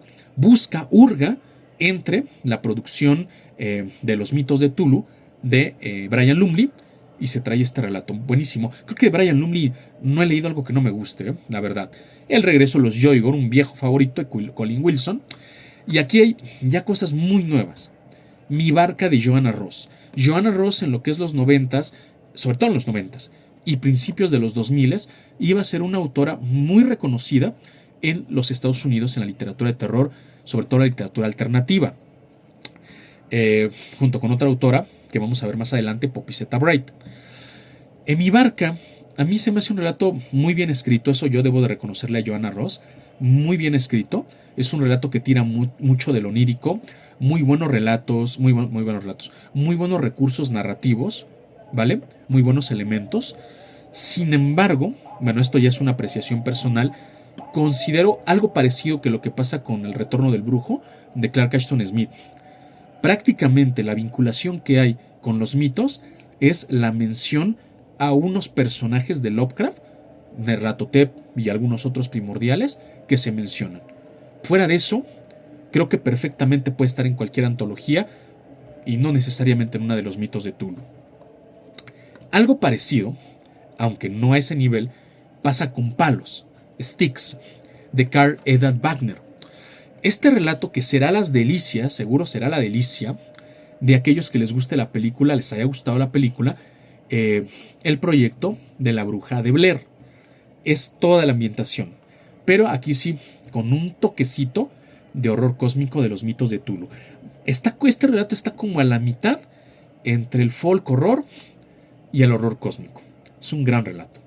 hurga entre la producción de los mitos de Tulu de Brian Lumley y se trae este relato buenísimo. Creo que de Brian Lumley no he leído algo que no me guste, la verdad. El regreso de los Yoigor, un viejo favorito de Colin Wilson. Y aquí hay ya cosas muy nuevas. Mi barca de Joanna Ross. Joanna Ross en lo que es los 90s, sobre todo en los 90s y principios de los 2000s, iba a ser una autora muy reconocida en los Estados Unidos en la literatura de terror, sobre todo la literatura alternativa. Junto con otra autora que vamos a ver más adelante, Poppy Z. Bright. En Mi barca, a mí se me hace un relato muy bien escrito, eso yo debo de reconocerle a Joanna Ross, muy bien escrito. Es un relato que tira mucho de lo onírico, muy buenos relatos, muy buenos recursos narrativos, ¿vale? Muy buenos elementos. Sin embargo, bueno, esto ya es una apreciación personal, considero algo parecido que lo que pasa con El Retorno del Brujo de Clark Ashton Smith. Prácticamente la vinculación que hay con los mitos es la mención a unos personajes de Lovecraft, Nyarlathotep y algunos otros primordiales que se mencionan. Fuera de eso, creo que perfectamente puede estar en cualquier antología y no necesariamente en una de los mitos de Cthulhu. Algo parecido, aunque no a ese nivel, pasa con Palos, Sticks, de Karl Edward Wagner. Este relato que será las delicias, seguro será la delicia, de aquellos que les guste la película, les haya gustado la película, el proyecto de la bruja de Blair. Es toda la ambientación, pero aquí sí, con un toquecito de horror cósmico de los mitos de Cthulhu. Este relato está como a la mitad entre el folk horror y el horror cósmico. Es un gran relato.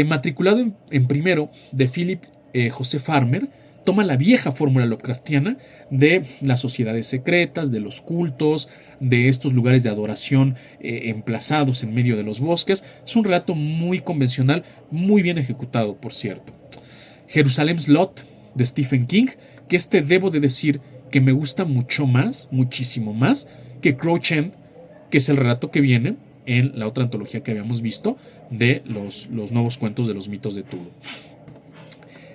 Matriculado en primero de Philip José Farmer, toma la vieja fórmula Lovecraftiana de las sociedades secretas, de los cultos, de estos lugares de adoración emplazados en medio de los bosques. Es un relato muy convencional, muy bien ejecutado, por cierto. Jerusalem's Lot, de Stephen King, que debo de decir que me gusta mucho más, muchísimo más, que Crouch End, que es el relato que viene en la otra antología que habíamos visto de los nuevos cuentos de los mitos de Cthulhu.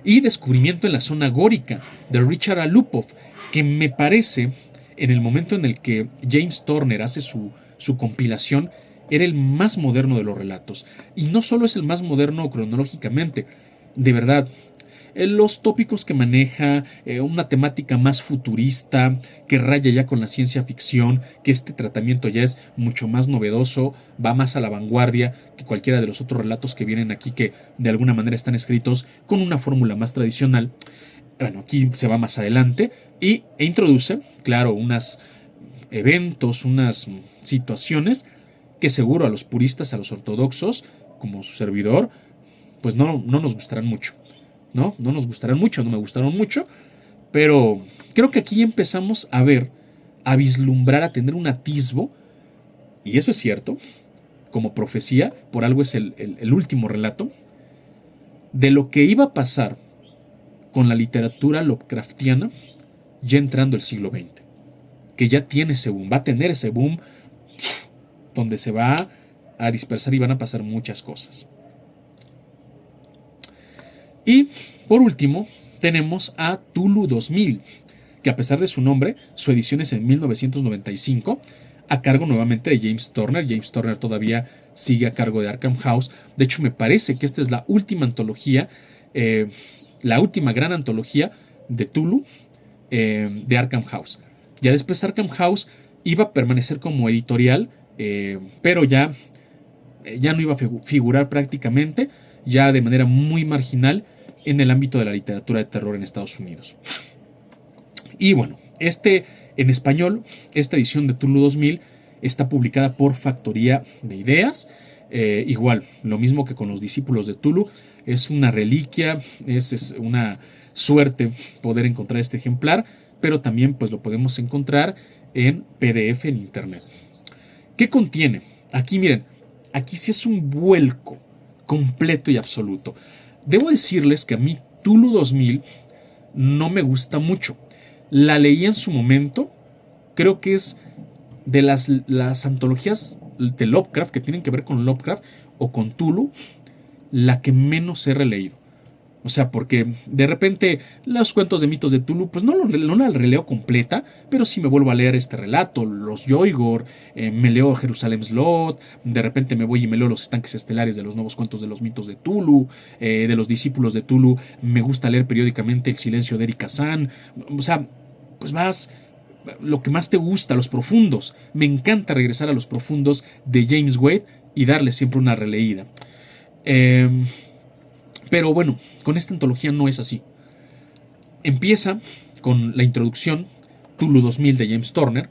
Y Descubrimiento en la zona górica, de Richard Alupov, que me parece, en el momento en el que James Turner hace su compilación, era el más moderno de los relatos. Y no solo es el más moderno cronológicamente, de verdad, los tópicos que maneja, una temática más futurista, que raya ya con la ciencia ficción, que este tratamiento ya es mucho más novedoso, va más a la vanguardia que cualquiera de los otros relatos que vienen aquí, que de alguna manera están escritos con una fórmula más tradicional. Bueno, aquí se va más adelante e introduce, claro, unos eventos, unas situaciones que seguro a los puristas, a los ortodoxos, como su servidor, pues no nos gustarán mucho. No nos gustarán mucho, no me gustaron mucho, pero creo que aquí empezamos a ver, a vislumbrar, a tener un atisbo, y eso es cierto, como profecía, por algo es el último relato, de lo que iba a pasar con la literatura Lovecraftiana ya entrando el siglo XX, que ya tiene ese boom, va a tener ese boom donde se va a dispersar y van a pasar muchas cosas. Y por último tenemos a Cthulhu 2000, que a pesar de su nombre, su edición es en 1995, a cargo nuevamente de James Turner. James Turner todavía sigue a cargo de Arkham House. De hecho, me parece que esta es la última antología, la última gran antología de Cthulhu de Arkham House. Ya después Arkham House iba a permanecer como editorial, pero ya no iba a figurar prácticamente, ya de manera muy marginal en el ámbito de la literatura de terror en Estados Unidos. Y bueno, en español, esta edición de Cthulhu 2000 está publicada por Factoría de Ideas. Igual, lo mismo que con los discípulos de Cthulhu, es una reliquia, es una suerte poder encontrar este ejemplar, pero también pues lo podemos encontrar en PDF en internet. ¿Qué contiene? Aquí miren, aquí sí es un vuelco completo y absoluto. Debo decirles que a mí Cthulhu 2000 no me gusta mucho. La leí en su momento, creo que es de las antologías de Lovecraft que tienen que ver con Lovecraft o con Cthulhu, la que menos he releído. O sea, porque de repente los cuentos de mitos de Cthulhu, pues no la releo completa, pero sí me vuelvo a leer este relato, los Yoigor, me leo Jerusalem's Lot, de repente me voy y me leo los estanques estelares de los nuevos cuentos de los mitos de Cthulhu, de los discípulos de Cthulhu, me gusta leer periódicamente El silencio de Eric Kazan. O sea, pues vas lo que más te gusta, los profundos. Me encanta regresar a los profundos de James Wade y darle siempre una releída. Pero bueno, con esta antología no es así. Empieza con la introducción, Cthulhu 2000 de James Turner,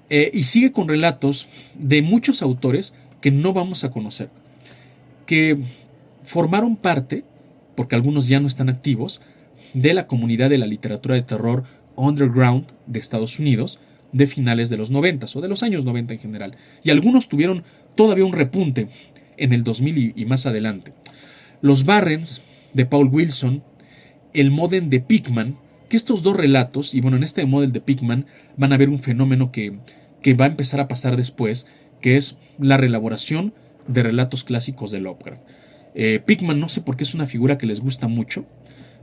y sigue con relatos de muchos autores que no vamos a conocer, que formaron parte, porque algunos ya no están activos, de la comunidad de la literatura de terror underground de Estados Unidos de finales de los 90 o de los años 90 en general. Y algunos tuvieron todavía un repunte en el 2000 y más adelante. Los Barrens de Paul Wilson, el Modem de Pickman, que estos dos relatos, y bueno, en este Modem de Pickman van a ver un fenómeno que va a empezar a pasar después, que es la reelaboración de relatos clásicos de Lovecraft. Pickman no sé por qué es una figura que les gusta mucho,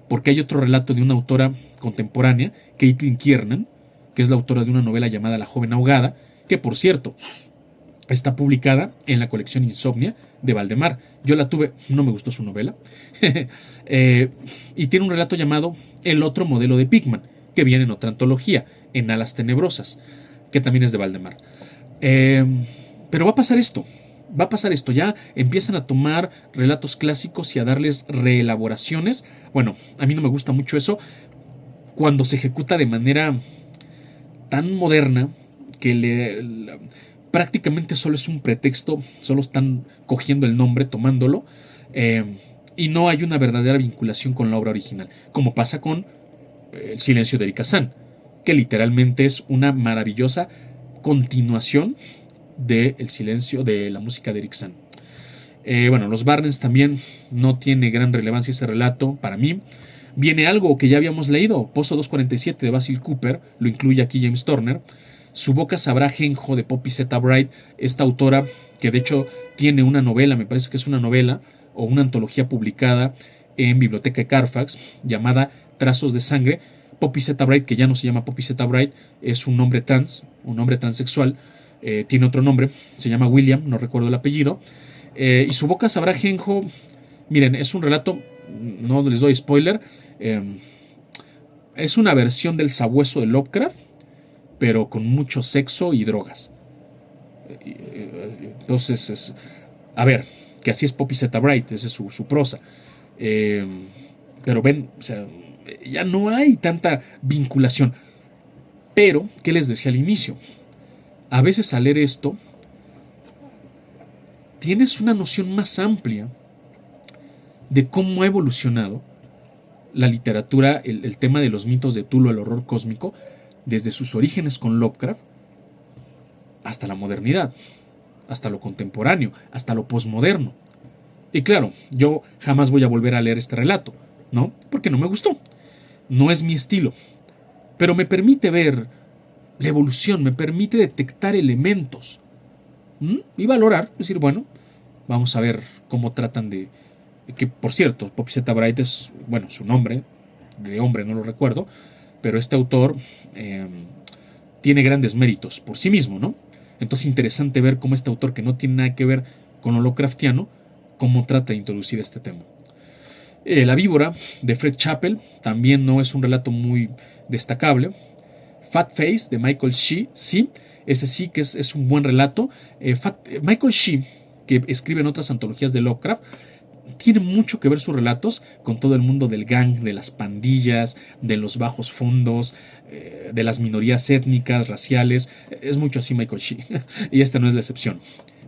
porque hay otro relato de una autora contemporánea, Caitlin Kiernan, que es la autora de una novela llamada La joven ahogada, que por cierto está publicada en la colección Insomnia de Valdemar. Yo la tuve, no me gustó su novela. Y tiene un relato llamado El otro modelo de Pickman, que viene en otra antología, En alas tenebrosas, que también es de Valdemar. Pero va a pasar esto. Ya empiezan a tomar relatos clásicos y a darles reelaboraciones. Bueno, a mí no me gusta mucho eso cuando se ejecuta de manera tan moderna que prácticamente solo es un pretexto, solo están cogiendo el nombre, tomándolo, y no hay una verdadera vinculación con la obra original, como pasa con El silencio de Eric Kazan, que literalmente es una maravillosa continuación de El silencio de la música de Eric Kazan. Bueno, los Barrens también no tiene gran relevancia ese relato para mí. Viene algo que ya habíamos leído, Pozo 247 de Basil Cooper, lo incluye aquí James Turner. Su boca sabrá Genjo de Poppy Z. Bright, esta autora que de hecho tiene una novela, me parece que es una novela o una antología publicada en Biblioteca de Carfax llamada Trazos de Sangre. Poppy Z. Bright, que ya no se llama Poppy Z. Bright, es un hombre trans, un hombre transexual, tiene otro nombre, se llama William, no recuerdo el apellido, y su boca sabrá Genjo, miren, es un relato, no les doy spoiler, es una versión del Sabueso de Lovecraft, pero con mucho sexo y drogas. Entonces, a ver, que así es Poppy Z. Bright, esa es su prosa. Pero ven, o sea, ya no hay tanta vinculación. Pero, ¿qué les decía al inicio? A veces al leer esto, tienes una noción más amplia de cómo ha evolucionado la literatura, el tema de los mitos de Cthulhu, el horror cósmico, desde sus orígenes con Lovecraft hasta la modernidad, hasta lo contemporáneo, hasta lo posmoderno. Y claro, yo jamás voy a volver a leer este relato, ¿no? Porque no me gustó. No es mi estilo. Pero me permite ver la evolución, me permite detectar elementos y valorar, decir, bueno, vamos a ver cómo tratan de... Que por cierto, Poppy Z. Bright es, bueno, su nombre, de hombre no lo recuerdo, pero este autor tiene grandes méritos por sí mismo, ¿no? Entonces interesante ver cómo este autor, que no tiene nada que ver con lo Lovecraftiano, cómo trata de introducir este tema. La víbora de Fred Chappell también no es un relato muy destacable. Fat Face de Michael Shea, sí, ese sí que es un buen relato. Michael Shea, que escribe en otras antologías de Lovecraft, tiene mucho que ver sus relatos con todo el mundo del gang, de las pandillas, de los bajos fondos, de las minorías étnicas, raciales. Es mucho así Michael Shea, y esta no es la excepción.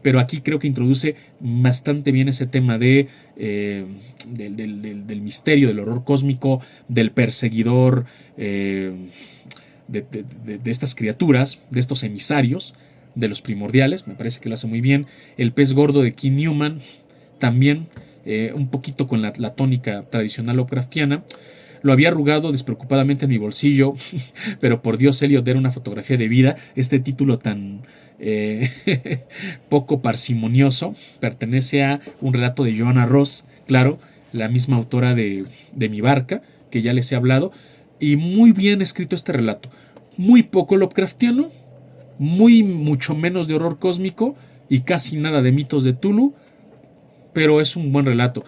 Pero aquí creo que introduce bastante bien ese tema del misterio, del horror cósmico, del perseguidor, de estas criaturas, de estos emisarios, de los primordiales. Me parece que lo hace muy bien. El pez gordo de King Newman también, un poquito con la tónica tradicional Lovecraftiana. Lo había arrugado despreocupadamente en mi bolsillo, pero por Dios, Eliot, era una fotografía de vida. Este título tan poco parsimonioso pertenece a un relato de Joanna Ross, claro, la misma autora de Mi barca, que ya les he hablado, y muy bien escrito este relato. Muy poco Lovecraftiano, mucho menos de horror cósmico y casi nada de mitos de Cthulhu, pero es un buen relato.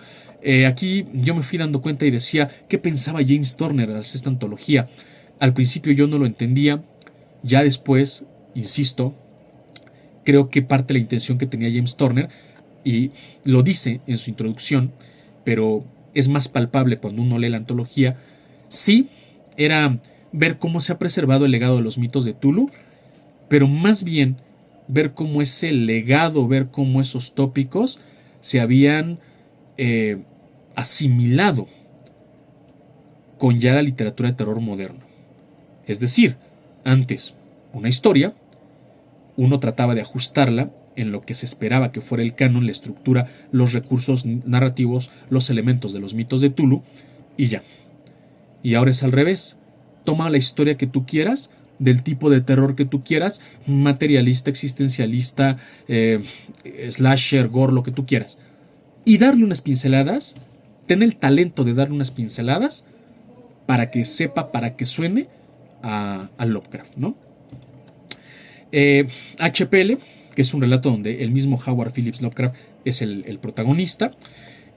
Aquí yo me fui dando cuenta y decía, ¿qué pensaba James Turner al hacer esta antología? Al principio yo no lo entendía, ya después, insisto, creo que parte de la intención que tenía James Turner, y lo dice en su introducción, pero es más palpable cuando uno lee la antología, sí, era ver cómo se ha preservado el legado de los mitos de Cthulhu, pero más bien ver cómo ese legado, ver cómo esos tópicos se habían asimilado con ya la literatura de terror moderno. Es decir, antes una historia, uno trataba de ajustarla en lo que se esperaba que fuera el canon, la estructura, los recursos narrativos, los elementos de los mitos de Tulu, y ya. Y ahora es al revés. Toma la historia que tú quieras, del tipo de terror que tú quieras, materialista, existencialista, slasher, gore, lo que tú quieras, y darle unas pinceladas, ten el talento de darle unas pinceladas para que sepa, para que suene a Lovecraft, ¿no? HPL, que es un relato donde el mismo Howard Phillips Lovecraft es el protagonista,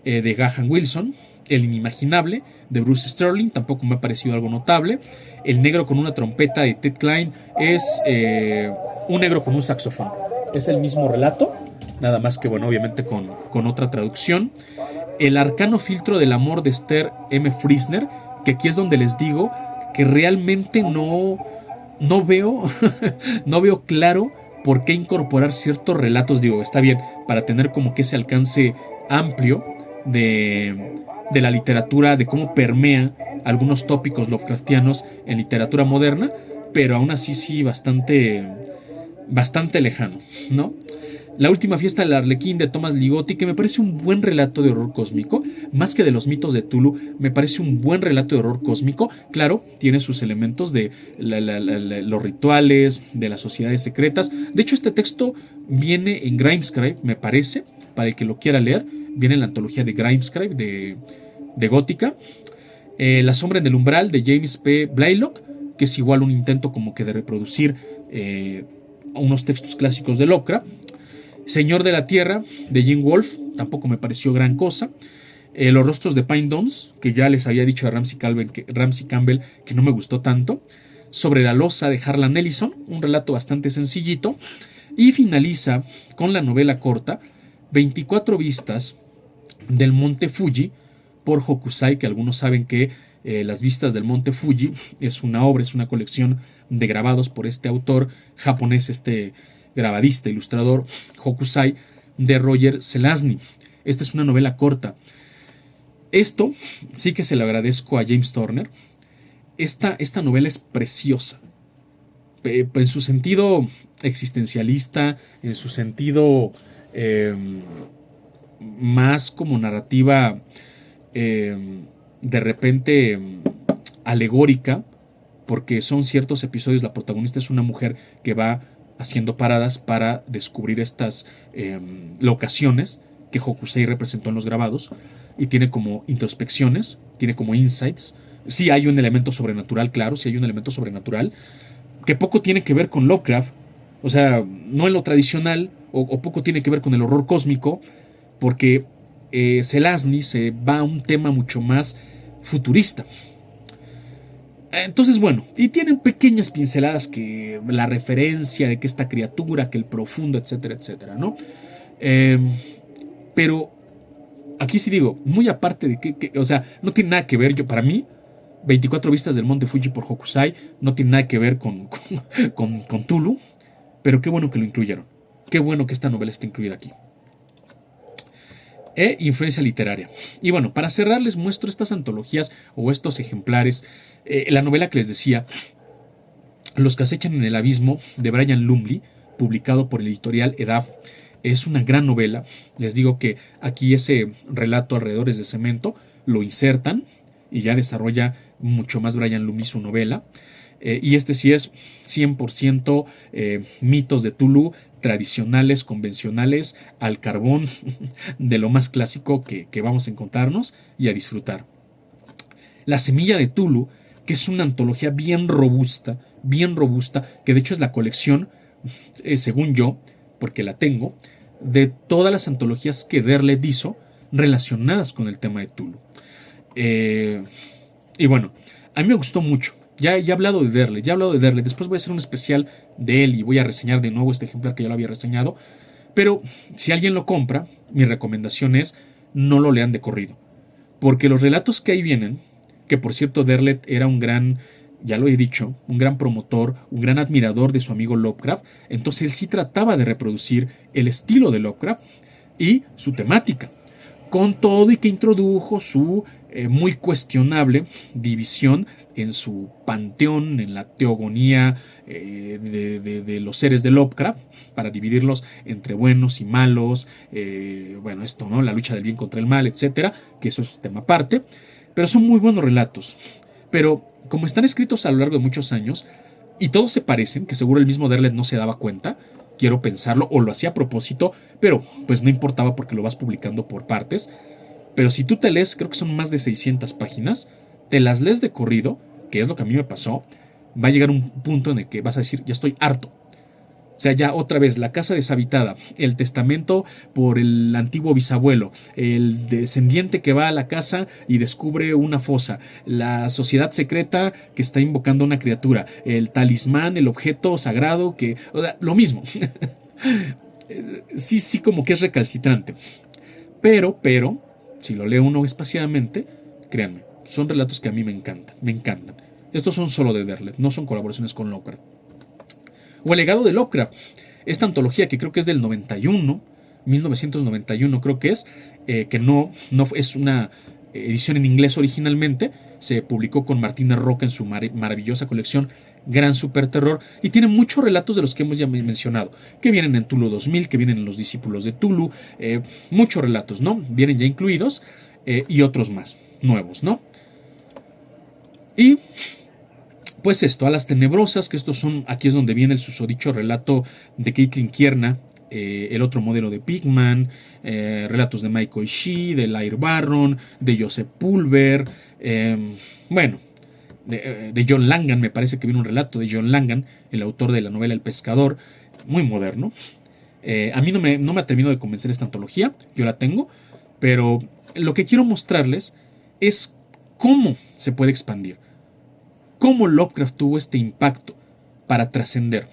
de Gahan Wilson. El inimaginable, de Bruce Sterling, tampoco me ha parecido algo notable. El negro con una trompeta, de Ted Klein, es un negro con un saxofón. Es el mismo relato, nada más que, bueno, obviamente con otra traducción. El arcano filtro del amor, de Esther M. Friesner, que aquí es donde les digo que realmente no veo no veo claro por qué incorporar ciertos relatos. Digo, está bien, para tener como que ese alcance amplio de la literatura, de cómo permea algunos tópicos Lovecraftianos en literatura moderna, pero aún así sí bastante lejano, ¿no? La última fiesta del Arlequín, de Thomas Ligotti, que me parece un buen relato de horror cósmico, más que de los mitos de Tulu, me parece un buen relato de horror cósmico. Claro, tiene sus elementos de los rituales, de las sociedades secretas. De hecho, este texto viene en Grimescribe, me parece, para el que lo quiera leer, viene en la antología de Grimescribe, de Gótica. La sombra en el umbral, de James P. Blaylock, que es igual un intento como que de reproducir unos textos clásicos de Lovecraft. Señor de la Tierra, de Gene Wolfe, tampoco me pareció gran cosa. Los rostros de Pine Dons, que ya les había dicho a Ramsey Campbell que no me gustó tanto. Sobre la losa, de Harlan Ellison, un relato bastante sencillito. Y finaliza con la novela corta 24 vistas del Monte Fuji, por Hokusai, que algunos saben que Las vistas del Monte Fuji es una obra, es una colección de grabados por este autor japonés, grabadista, ilustrador, Hokusai, de Roger Zelazny. Esta es una novela corta. Esto sí que se lo agradezco a James Turner. Esta novela es preciosa. En su sentido existencialista, en su sentido más como narrativa, de repente alegórica, porque son ciertos episodios. La protagonista es una mujer que va haciendo paradas para descubrir estas locaciones que Hokusai representó en los grabados, y tiene como introspecciones, tiene como insights. Sí hay un elemento sobrenatural, claro, sí hay un elemento sobrenatural que poco tiene que ver con Lovecraft, o sea, no en lo tradicional, o poco tiene que ver con el horror cósmico, porque Zelazny se va a un tema mucho más futurista. Entonces, bueno, y tienen pequeñas pinceladas, que la referencia de que esta criatura, que el profundo, etcétera, etcétera, ¿no? Pero aquí sí digo, muy aparte de que, o sea, no tiene nada que ver. Para mí, 24 vistas del Monte Fuji, por Hokusai, no tiene nada que ver con Tulu, pero qué bueno que lo incluyeron. Qué bueno que esta novela está incluida aquí. Influencia literaria. Y bueno, para cerrar les muestro estas antologías o estos ejemplares. La novela que les decía, Los que acechan en el abismo, de Brian Lumley, publicado por el editorial Edaf. Es una gran novela. Les digo que aquí ese relato, Alrededores de Cemento, lo insertan y ya desarrolla mucho más Brian Lumley su novela. Y este sí es 100% mitos de Tulu, tradicionales, convencionales, al carbón, de lo más clásico que vamos a encontrarnos y a disfrutar. La Semilla de Tulu, que es una antología bien robusta, que de hecho es la colección, según yo, porque la tengo, de todas las antologías que Derlet hizo relacionadas con el tema de Tulu. Y bueno, a mí me gustó mucho. Ya he hablado de Derlet, después voy a hacer un especial de él y voy a reseñar de nuevo este ejemplar que ya lo había reseñado. Pero si alguien lo compra, mi recomendación es no lo lean de corrido, porque los relatos que ahí vienen, que por cierto Derlet era un gran, ya lo he dicho, un gran promotor, un gran admirador de su amigo Lovecraft, entonces él sí trataba de reproducir el estilo de Lovecraft y su temática, con todo y que introdujo su muy cuestionable división en su panteón, en la teogonía de los seres de Lovecraft, para dividirlos entre buenos y malos, bueno, esto, ¿no? La lucha del bien contra el mal, etcétera, que eso es tema aparte, pero son muy buenos relatos. Pero como están escritos a lo largo de muchos años, y todos se parecen, que seguro el mismo Derlet no se daba cuenta, quiero pensarlo, o lo hacía a propósito, pero pues no importaba porque lo vas publicando por partes. Pero si tú te lees, creo que son más de 600 páginas, te las lees de corrido, que es lo que a mí me pasó, va a llegar un punto en el que vas a decir, ya estoy harto. O sea, ya otra vez, la casa deshabitada, el testamento por el antiguo bisabuelo, el descendiente que va a la casa y descubre una fosa, la sociedad secreta que está invocando a una criatura, el talismán, el objeto sagrado, que... O sea, lo mismo. Sí, como que es recalcitrante. Pero, si lo lee uno espaciadamente, créanme, son relatos que a mí me encantan. Estos son solo de Derlet, no son colaboraciones con Lovecraft. O El legado de Lovecraft, esta antología que creo que es del 91, 1991 creo que es, que no es una edición en inglés originalmente, se publicó con Martínez Roca en su maravillosa colección Gran Super Terror, y tiene muchos relatos de los que hemos ya mencionado, que vienen en Tulu 2000, que vienen en Los Discípulos de Tulu, muchos relatos, ¿no? Vienen ya incluidos, y otros más, nuevos, ¿no? Y pues esto, Alas Tenebrosas, que estos son, aquí es donde viene el susodicho relato de Caitlin Kierna, el otro modelo de Pigman, relatos de Michael Shee, de Lair Barron, de Joseph Pulver, bueno, de John Langan, me parece que viene un relato de John Langan, el autor de la novela El Pescador, muy moderno. A mí no me ha terminado de convencer esta antología, yo la tengo, pero lo que quiero mostrarles es cómo se puede expandir. Cómo Lovecraft tuvo este impacto para trascender,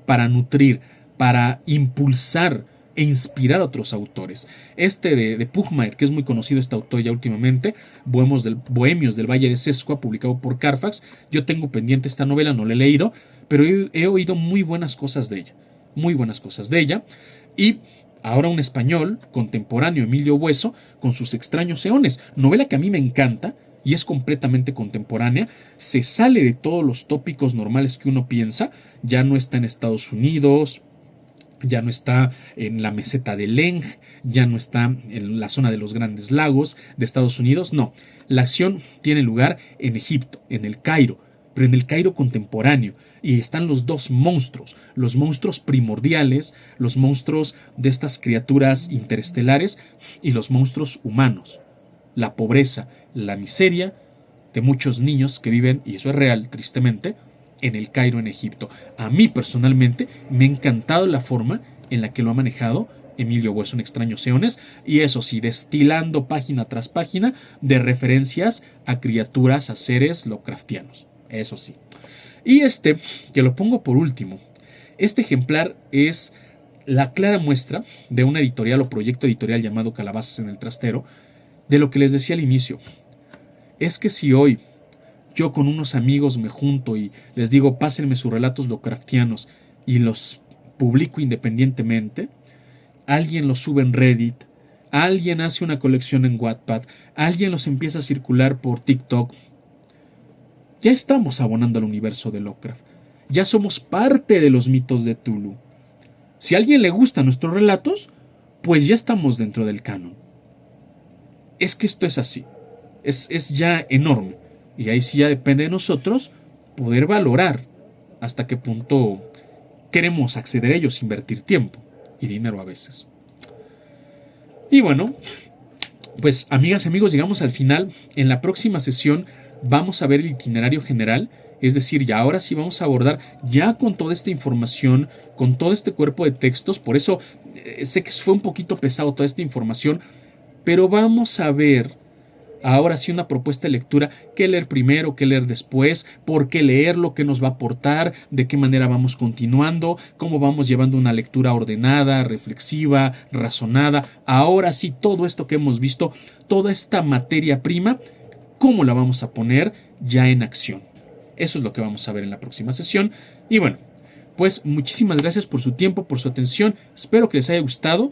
para nutrir, para impulsar e inspirar a otros autores. Este de Pugmire, que es muy conocido este autor ya últimamente, Bohemios del Valle de Sescua, publicado por Carfax. Yo tengo pendiente esta novela, no la he leído, pero he oído muy buenas cosas de ella. Muy buenas cosas de ella. Y ahora un español contemporáneo, Emilio Hueso, con sus Extraños Eones, novela que a mí me encanta, y es completamente contemporánea, se sale de todos los tópicos normales que uno piensa, ya no está en Estados Unidos, ya no está en la meseta de Leng, ya no está en la zona de los Grandes Lagos de Estados Unidos, no, la acción tiene lugar en Egipto, en el Cairo, pero en el Cairo contemporáneo, y están los dos monstruos, los monstruos primordiales, los monstruos de estas criaturas interestelares y los monstruos humanos. La pobreza, la miseria de muchos niños que viven, y eso es real, tristemente, en el Cairo, en Egipto. A mí personalmente me ha encantado la forma en la que lo ha manejado Emilio Hueso en Extraños Eones, y eso sí, destilando página tras página de referencias a criaturas, a seres Lovecraftianos. Eso sí. Y que lo pongo por último, este ejemplar es la clara muestra de una editorial o proyecto editorial llamado Calabazas en el Trastero, de lo que les decía al inicio. Es que si hoy yo con unos amigos me junto y les digo pásenme sus relatos Lovecraftianos y los publico independientemente, alguien los sube en Reddit, alguien hace una colección en Wattpad, alguien los empieza a circular por TikTok, ya estamos abonando al universo de Lovecraft, ya somos parte de los mitos de Tulu. Si a alguien le gustan nuestros relatos, pues ya estamos dentro del canon. Es que esto es así, es ya enorme, y ahí sí ya depende de nosotros poder valorar hasta qué punto queremos acceder a ellos, invertir tiempo y dinero a veces. Y bueno, pues amigas y amigos, llegamos al final. En la próxima sesión vamos a ver el itinerario general, es decir, ya ahora sí vamos a abordar ya con toda esta información, con todo este cuerpo de textos. Por eso sé que fue un poquito pesado toda esta información, pero vamos a ver ahora sí una propuesta de lectura, qué leer primero, qué leer después, por qué leerlo, qué nos va a aportar, de qué manera vamos continuando, cómo vamos llevando una lectura ordenada, reflexiva, razonada. Ahora sí, todo esto que hemos visto, toda esta materia prima, cómo la vamos a poner ya en acción. Eso es lo que vamos a ver en la próxima sesión. Y bueno, pues muchísimas gracias por su tiempo, por su atención. Espero que les haya gustado.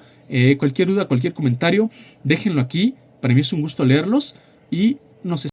Cualquier duda, cualquier comentario, déjenlo aquí. Para mí es un gusto leerlos y nos